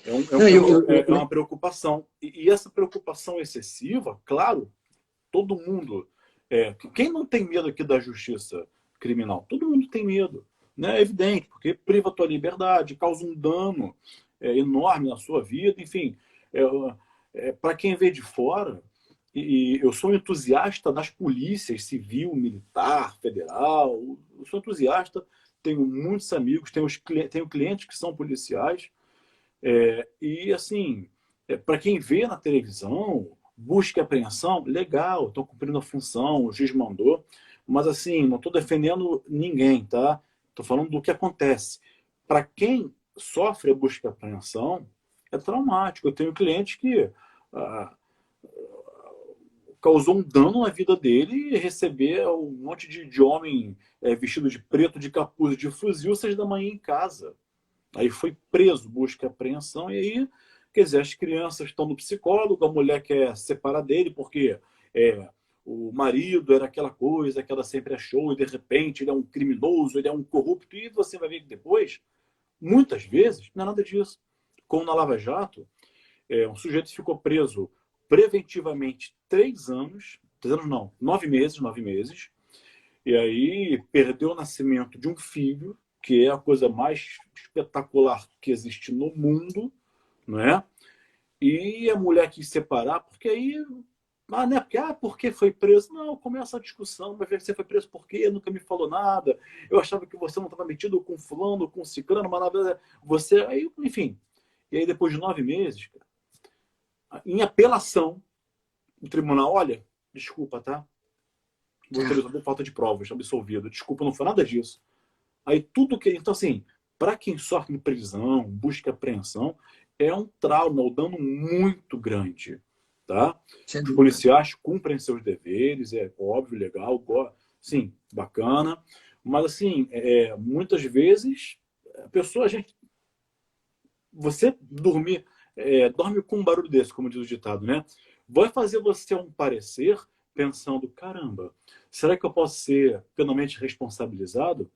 É uma preocupação. E essa preocupação excessiva, claro, todo mundo... quem não tem medo aqui da justiça criminal? Todo mundo tem medo. Né? É evidente, porque priva a tua liberdade, causa um dano enorme na sua vida, enfim. Para quem vê de fora, e eu sou um entusiasta das polícias civil, militar, federal, eu sou entusiasta, tenho muitos amigos, tenho clientes que são policiais, e assim, para quem vê na televisão, busca e apreensão, legal, estou cumprindo a função, o juiz mandou, mas assim, não estou defendendo ninguém, tá? Estou falando do que acontece. Para quem sofre a busca e apreensão, é traumático. Eu tenho clientes que causou um dano na vida dele e receber um monte de homem vestido de preto, de capuz, de fuzil, 6 da manhã em casa. Aí foi preso, busca e apreensão, e aí, quer dizer, as crianças estão no psicólogo, a mulher quer separar dele, porque o marido era aquela coisa que ela sempre achou, e de repente ele é um criminoso, ele é um corrupto, e você vai ver que depois, muitas vezes, não é nada disso. Como na Lava Jato, um sujeito ficou preso preventivamente 3 anos, 3 anos não, 9 meses, e aí perdeu o nascimento de um filho, que é a coisa mais espetacular que existe no mundo, não é? E a mulher quis separar, porque aí... né? Porque foi preso? Não, começa a discussão, mas você foi preso por quê? Nunca me falou nada. Eu achava que você não estava metido com fulano, com ciclano, mas na verdade você... Aí, enfim. E aí depois de 9 meses, em apelação, o tribunal, olha, desculpa, tá? Você resolveu falta de provas, absolvido. Desculpa, não foi nada disso. Aí tudo que... Então, assim, para quem sofre de prisão, busca e apreensão, é um trauma, um dano muito grande. Tá? Os policiais cumprem seus deveres, é óbvio, legal, sim, bacana, mas assim, muitas vezes a pessoa, você dorme com um barulho desse, como diz o ditado, né? Vai fazer você um parecer pensando, caramba, será que eu posso ser penalmente responsabilizado?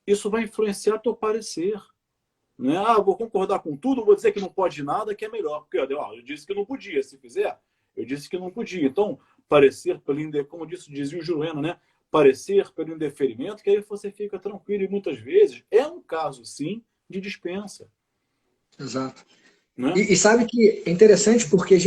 Isso vai influenciar teu parecer. Né? Vou concordar com tudo, vou dizer que não pode nada, que é melhor. Porque eu disse que não podia, se fizer, eu disse que não podia. Então, parecer pelo como dizia o Juruena, né? Parecer pelo indeferimento, que aí você fica tranquilo. E muitas vezes é um caso, sim, de dispensa. Exato. Né? E sabe que é interessante porque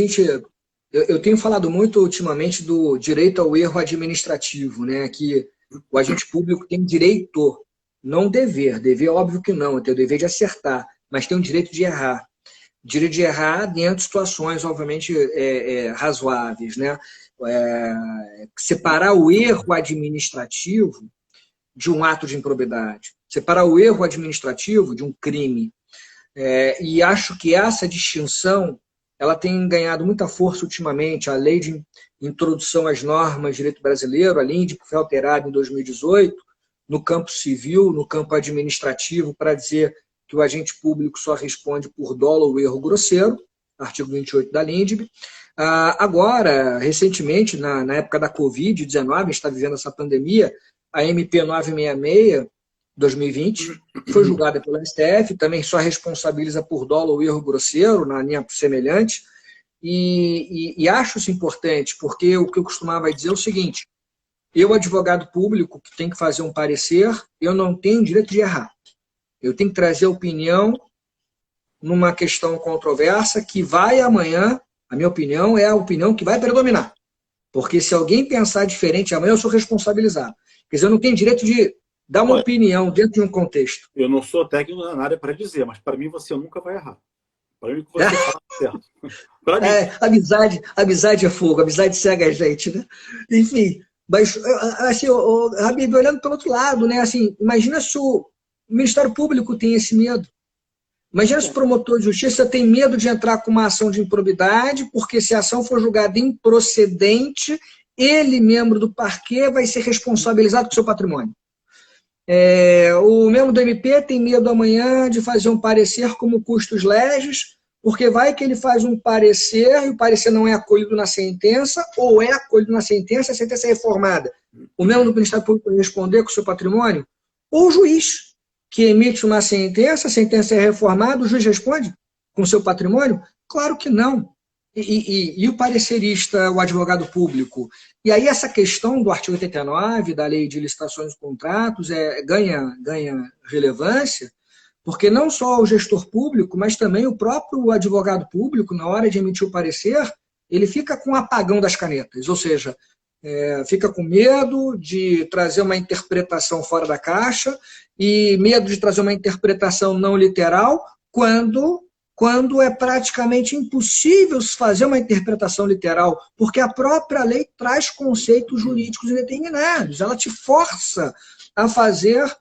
eu tenho falado muito ultimamente do direito ao erro administrativo, né? Que o agente público tem direito, não dever. Dever, óbvio que não, tem o dever de acertar, mas tem o direito de errar. Direito de errar dentro de situações, obviamente, razoáveis. Né? Separar o erro administrativo de um ato de improbidade. Separar o erro administrativo de um crime. E acho que essa distinção ela tem ganhado muita força ultimamente. A lei de introdução às normas de direito brasileiro, a LINDB, que foi alterada em 2018, no campo civil, no campo administrativo, para dizer que o agente público só responde por dolo ou erro grosseiro, artigo 28 da LINDB. Agora, recentemente, na época da Covid-19, a gente está vivendo essa pandemia, a MP 966, 2020, foi julgada pela STF, também só responsabiliza por dolo ou erro grosseiro, na linha semelhante, e acho isso importante, porque o que eu costumava dizer é o seguinte: eu, advogado público, que tem que fazer um parecer, eu não tenho direito de errar. Eu tenho que trazer opinião numa questão controversa que vai amanhã, a minha opinião é a opinião que vai predominar. Porque se alguém pensar diferente amanhã, eu sou responsabilizado. Quer dizer, eu não tenho direito de dar uma opinião dentro de um contexto. Eu não sou técnico na área para dizer, mas para mim você nunca vai errar. Para mim, você fala certo. Amizade é fogo, amizade cega a gente, né? Enfim, mas, assim, Habib, olhando pelo outro lado, né? Assim, imagina se o Ministério Público tem esse medo. Imagina se o promotor de justiça tem medo de entrar com uma ação de improbidade, porque se a ação for julgada improcedente, ele, membro do parquê, vai ser responsabilizado com seu patrimônio. O membro do MP tem medo amanhã de fazer um parecer como custos legis, porque vai que ele faz um parecer e o parecer não é acolhido na sentença, ou é acolhido na sentença, a sentença é reformada. O membro do Ministério Público vai responder com o seu patrimônio? Ou o juiz, que emite uma sentença, a sentença é reformada, o juiz responde com o seu patrimônio? Claro que não. E o parecerista, o advogado público? E aí essa questão do artigo 89 da Lei de Licitações e Contratos ganha relevância, porque não só o gestor público, mas também o próprio advogado público, na hora de emitir o parecer, ele fica com o apagão das canetas, ou seja, fica com medo de trazer uma interpretação fora da caixa e medo de trazer uma interpretação não literal, quando é praticamente impossível fazer uma interpretação literal, porque a própria lei traz conceitos jurídicos indeterminados, ela te força a fazer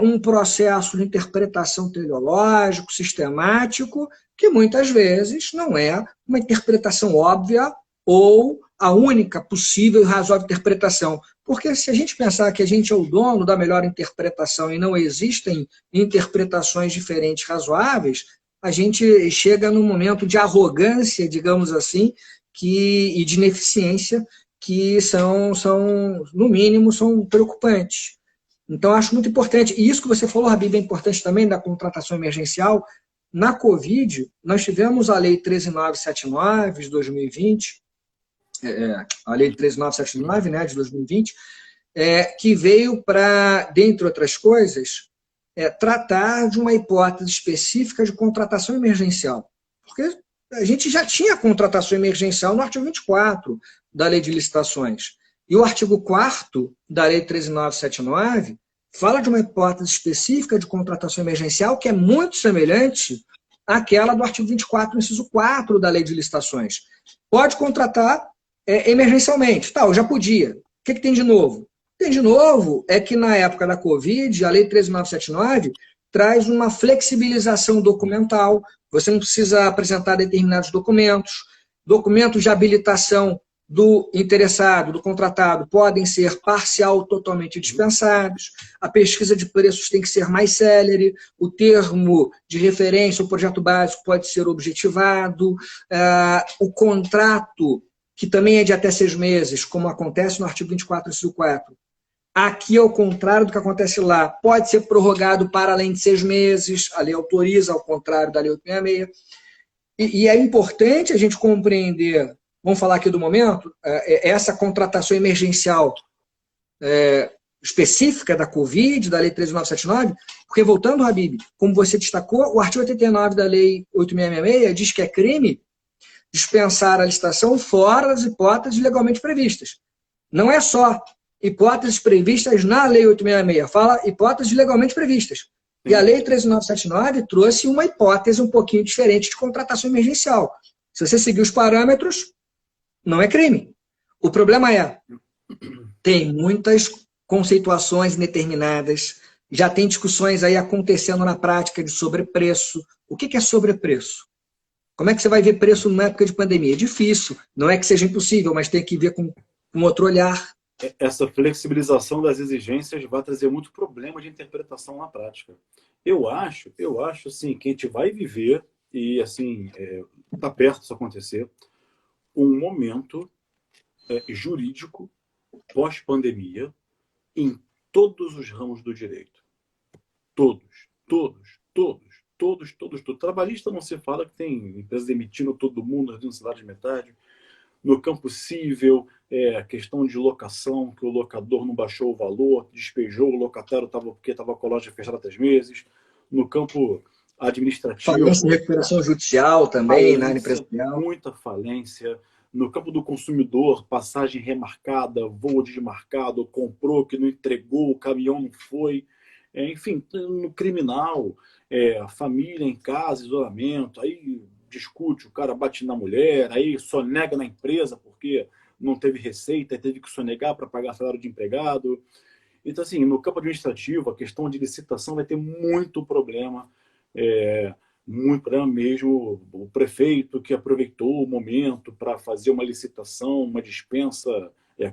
um processo de interpretação teleológico, sistemático, que muitas vezes não é uma interpretação óbvia ou a única possível e razoável interpretação. Porque se a gente pensar que a gente é o dono da melhor interpretação e não existem interpretações diferentes razoáveis, a gente chega num momento de arrogância, digamos assim, e de ineficiência que no mínimo, são preocupantes. Então, acho muito importante. E isso que você falou, Habib, é importante também, da contratação emergencial. Na Covid, nós tivemos a Lei 13.979, de 2020, a Lei 13.979, né, de 2020, que veio para, dentre outras coisas, tratar de uma hipótese específica de contratação emergencial. Porque a gente já tinha contratação emergencial no artigo 24 da Lei de Licitações. E o artigo 4º da Lei 13.979 fala de uma hipótese específica de contratação emergencial que é muito semelhante àquela do artigo 24, inciso 4 da Lei de Licitações. Pode contratar emergencialmente. Tá, eu já podia. O que tem de novo? Tem de novo é que na época da Covid, a Lei 13.979 traz uma flexibilização documental. Você não precisa apresentar determinados documentos de habilitação do interessado, do contratado, podem ser parcial ou totalmente dispensados, a pesquisa de preços tem que ser mais célere, o termo de referência, o projeto básico pode ser objetivado, o contrato, que também é de até 6 meses, como acontece no artigo 24, inciso 4, aqui, ao contrário do que acontece lá, pode ser prorrogado para além de 6 meses, a lei autoriza, ao contrário da Lei 866. E é importante a gente compreender, vamos falar aqui do momento, essa contratação emergencial específica da Covid, da Lei 13.979, porque, voltando, Habib, como você destacou, o artigo 89 da Lei 866 diz que é crime dispensar a licitação fora das hipóteses legalmente previstas. Não é só hipóteses previstas na Lei 866, fala hipóteses legalmente previstas. Sim. E a Lei 13.979 trouxe uma hipótese um pouquinho diferente de contratação emergencial. Se você seguir os parâmetros, não é crime. O problema tem muitas conceituações indeterminadas Já tem discussões aí acontecendo na prática de sobrepreço. O que é sobrepreço? Como é que você vai ver preço numa época de pandemia? É difícil. Não é que seja impossível, mas tem que ver com um outro olhar. Essa flexibilização das exigências vai trazer muito problema de interpretação na prática. Eu acho assim, que a gente vai viver, e assim, está perto disso acontecer, um momento jurídico pós-pandemia em todos os ramos do direito. Todos, todos, todos, todos, todos, todos. Trabalhista não se fala, que tem empresas demitindo todo mundo, reduzindo salário de metade. No campo civil, a questão de locação, que o locador não baixou o valor, despejou o locatário porque estava com a loja fechada há 3 meses. No campo Falência administrativo, e recuperação judicial também, na área falência, empresarial. muita falência. No campo do consumidor, passagem remarcada, voo desmarcado, comprou que não entregou, o caminhão não foi. Enfim, no criminal, família em casa, isolamento, aí discute, o cara bate na mulher, aí sonega na empresa porque não teve receita, teve que sonegar para pagar salário de empregado. Então, assim, no campo administrativo, a questão de licitação vai ter muito problema, é, muito problema mesmo. O prefeito que aproveitou o momento para fazer uma licitação, uma dispensa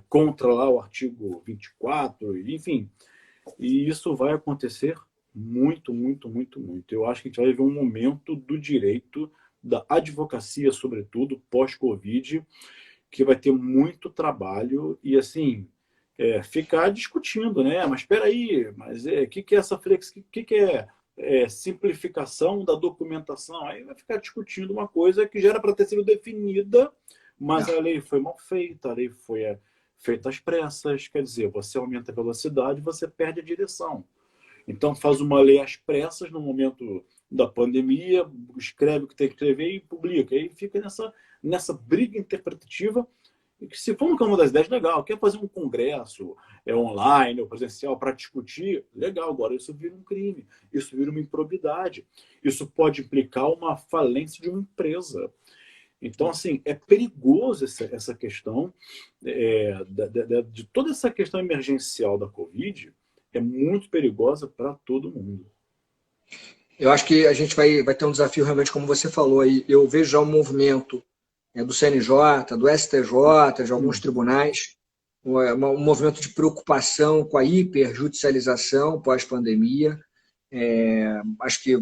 contra lá o artigo 24, enfim. E isso vai acontecer muito, muito, muito, muito. Eu acho que a gente vai ver um momento do direito, da advocacia, sobretudo, pós-Covid, que vai ter muito trabalho e, assim, ficar discutindo, né? Mas espera aí, mas que é essa flex? Que é simplificação da documentação? Aí vai ficar discutindo uma coisa que já era para ter sido definida, mas a lei foi mal feita, a lei foi feita às pressas. Quer dizer, você aumenta a velocidade, você perde a direção. Então faz uma lei às pressas no momento da pandemia, escreve o que tem que escrever e publica. Aí fica nessa briga interpretativa. E que, se for no campo das ideias, legal. Quer fazer um congresso online ou presencial para discutir? Legal. Agora, isso vira um crime. Isso vira uma improbidade. Isso pode implicar uma falência de uma empresa. Então, assim, é perigoso essa questão de toda essa questão emergencial da Covid, é muito perigosa para todo mundo. Eu acho que a gente vai ter um desafio realmente, como você falou aí. Eu vejo já um movimento do CNJ, do STJ, de alguns tribunais, um movimento de preocupação com a hiperjudicialização pós-pandemia. Acho que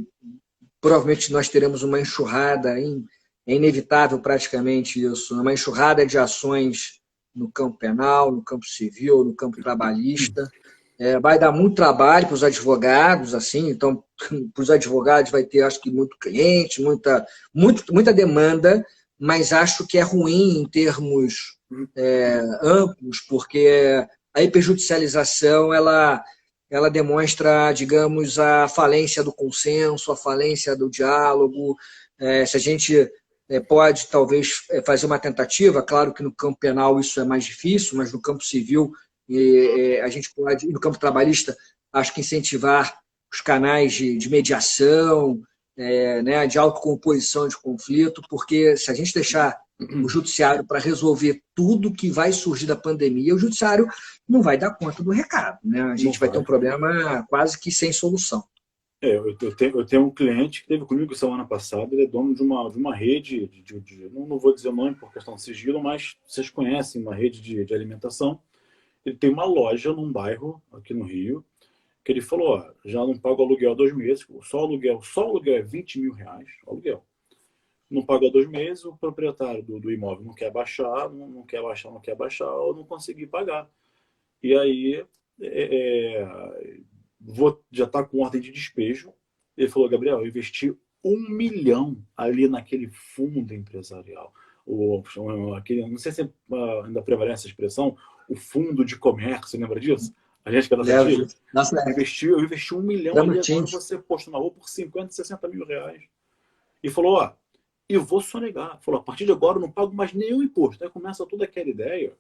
provavelmente nós teremos uma enxurrada, é inevitável praticamente isso, uma enxurrada de ações no campo penal, no campo civil, no campo trabalhista. Vai dar muito trabalho para os advogados, assim, então, para os advogados vai ter, acho que, muito cliente, muita demanda, mas acho que é ruim em termos amplos, porque a hiperjudicialização, ela demonstra, digamos, a falência do consenso, a falência do diálogo. Se a gente pode, talvez, fazer uma tentativa, claro que no campo penal isso é mais difícil, mas no campo civil a gente pode, e no campo trabalhista, acho que incentivar os canais de mediação, né, de autocomposição de conflito, porque se a gente deixar o judiciário para resolver tudo que vai surgir da pandemia, o judiciário não vai dar conta do recado. Né? A gente vai ter um problema quase que sem solução. Eu tenho um cliente que teve comigo semana passada, ele é dono de uma rede, não vou dizer o nome por questão de sigilo, mas vocês conhecem uma rede de alimentação. Ele tem uma loja num bairro aqui no Rio, que ele falou, já não pago aluguel há 2 meses, só o aluguel é 20 mil reais, aluguel. Não pago há 2 meses, o proprietário do imóvel não quer baixar, não quer baixar, ou não consegui pagar. E aí, já está com ordem de despejo. Ele falou, Gabriel, eu investi 1 milhão ali naquele fundo empresarial. Não sei se ainda prevalece a expressão, o fundo de comércio, lembra disso? A gente que é da antiga. Eu investi 1 milhão ali, agora você posta na rua por 50, 60 mil reais. E falou, eu vou sonegar. Falou, a partir de agora eu não pago mais nenhum imposto. Aí começa toda aquela ideia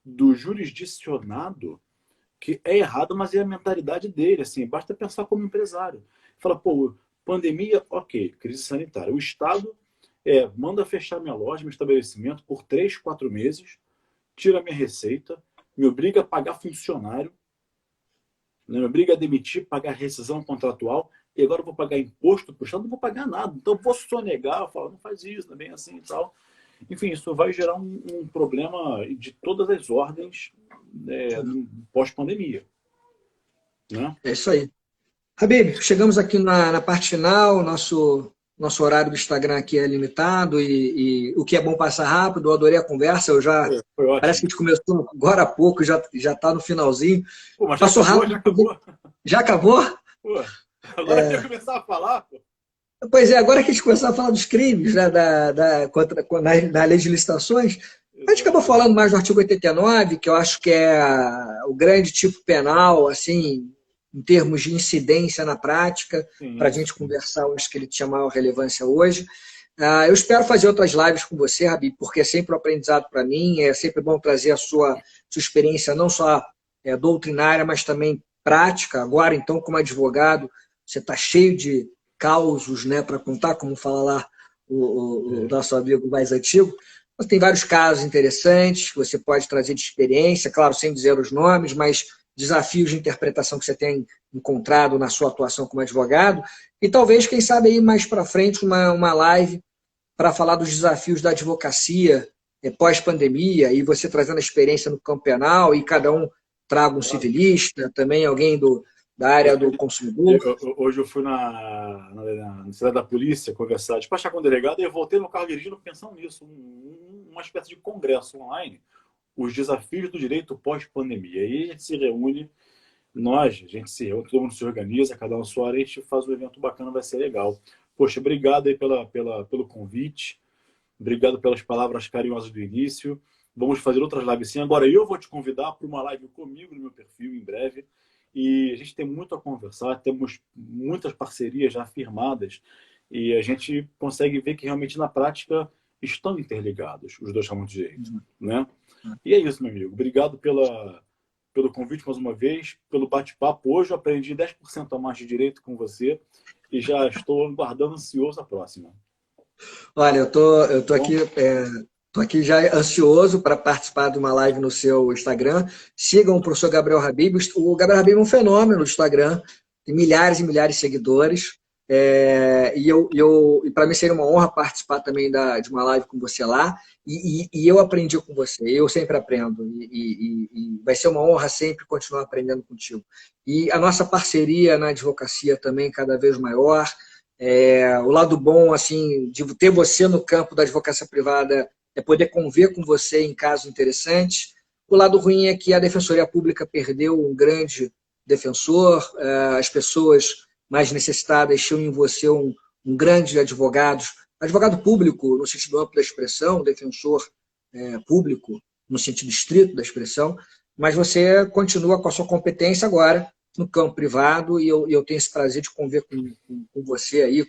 do jurisdicionado, que é errado, mas é a mentalidade dele. Assim, basta pensar como empresário. Fala, pandemia, ok, crise sanitária. O Estado manda fechar minha loja, meu estabelecimento por 3, 4 meses, tira minha receita, me obriga a pagar funcionário, Né? Me obriga a demitir, pagar rescisão contratual, e agora eu vou pagar imposto para o Estado, não vou pagar nada. Então eu vou sonegar, eu falo, não faz isso, não é bem assim e tal. Enfim, isso vai gerar um problema de todas as ordens pós-pandemia. Né? É isso aí. Habib, chegamos aqui na parte final, nosso horário do Instagram aqui é limitado e o que é bom passar rápido, eu adorei a conversa, Foi parece que ótimo. a gente começou agora há pouco, já está no finalzinho. Pô, mas Passou rápido. já acabou. Já acabou? Pô, agora a gente vai começar a falar, pô. Pois é, agora que a gente começou a falar dos crimes, né, na lei de licitações, a gente acabou falando mais do artigo 89, que eu acho que é o grande tipo penal, assim, em termos de incidência na prática, para a gente conversar, eu acho que ele tinha maior relevância hoje. Eu espero fazer outras lives com você, Rabi, porque é sempre um aprendizado para mim, é sempre bom trazer a sua experiência, não só doutrinária, mas também prática. Agora, então, como advogado, você está cheio de causos, né, para contar, como fala lá o nosso amigo mais antigo. Mas tem vários casos interessantes que você pode trazer de experiência, claro, sem dizer os nomes, mas desafios de interpretação que você tem encontrado na sua atuação como advogado. E talvez, quem sabe, aí mais para frente, uma live para falar dos desafios da advocacia pós-pandemia, e você trazendo a experiência no campo penal, e cada um traga um civilista, também alguém da área do consumidor. Hoje eu fui na cidade da polícia conversar, despachar com o delegado, e eu voltei no carro dirigindo pensando nisso, uma espécie de congresso online, os desafios do direito pós-pandemia. Aí a gente se reúne, a gente se reúne, todo mundo se organiza, cada um na sua área, a gente faz um evento bacana, vai ser legal. Poxa, obrigado aí pelo convite, obrigado pelas palavras carinhosas do início. Vamos fazer outras lives sim. Agora eu vou te convidar para uma live comigo no meu perfil em breve. E a gente tem muito a conversar, temos muitas parcerias já firmadas e a gente consegue ver que realmente na prática estão interligados os dois ramos de direito. Né? E é isso, meu amigo. Obrigado pelo convite mais uma vez, pelo bate-papo. Hoje eu aprendi 10% a mais de direito com você e já estou aguardando ansioso a próxima. Olha, eu tô aqui, tô aqui já ansioso para participar de uma live no seu Instagram. Sigam o professor Gabriel Habib. O Gabriel Habib é um fenômeno no Instagram, tem milhares e milhares de seguidores. E para mim seria uma honra participar também de uma live com você lá. E eu aprendi com você, eu sempre aprendo. E vai ser uma honra sempre continuar aprendendo contigo. E a nossa parceria na advocacia também cada vez maior. O lado bom assim de ter você no campo da advocacia privada é poder conviver com você em casos interessantes. O lado ruim é que a Defensoria Pública perdeu um grande defensor, as pessoas mais necessitadas tinham em você um grande advogado público no sentido amplo da expressão, defensor público no sentido estrito da expressão, mas você continua com a sua competência agora no campo privado, e eu tenho esse prazer de conviver com você aí,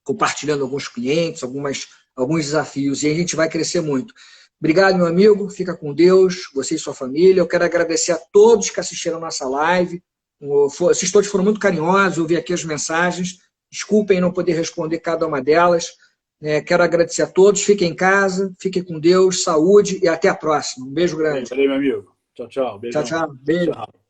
compartilhando alguns clientes, alguns desafios, e a gente vai crescer muito. Obrigado, meu amigo, fica com Deus, você e sua família. Eu quero agradecer a todos que assistiram a nossa live. Vocês todos foram muito carinhosos, eu vi aqui as mensagens. Desculpem não poder responder cada uma delas. Quero agradecer a todos, fiquem em casa, fiquem com Deus, saúde e até a próxima. Um beijo grande. Valeu, meu amigo. Tchau, tchau. Beijão. Tchau, tchau. Beijo. Tchau.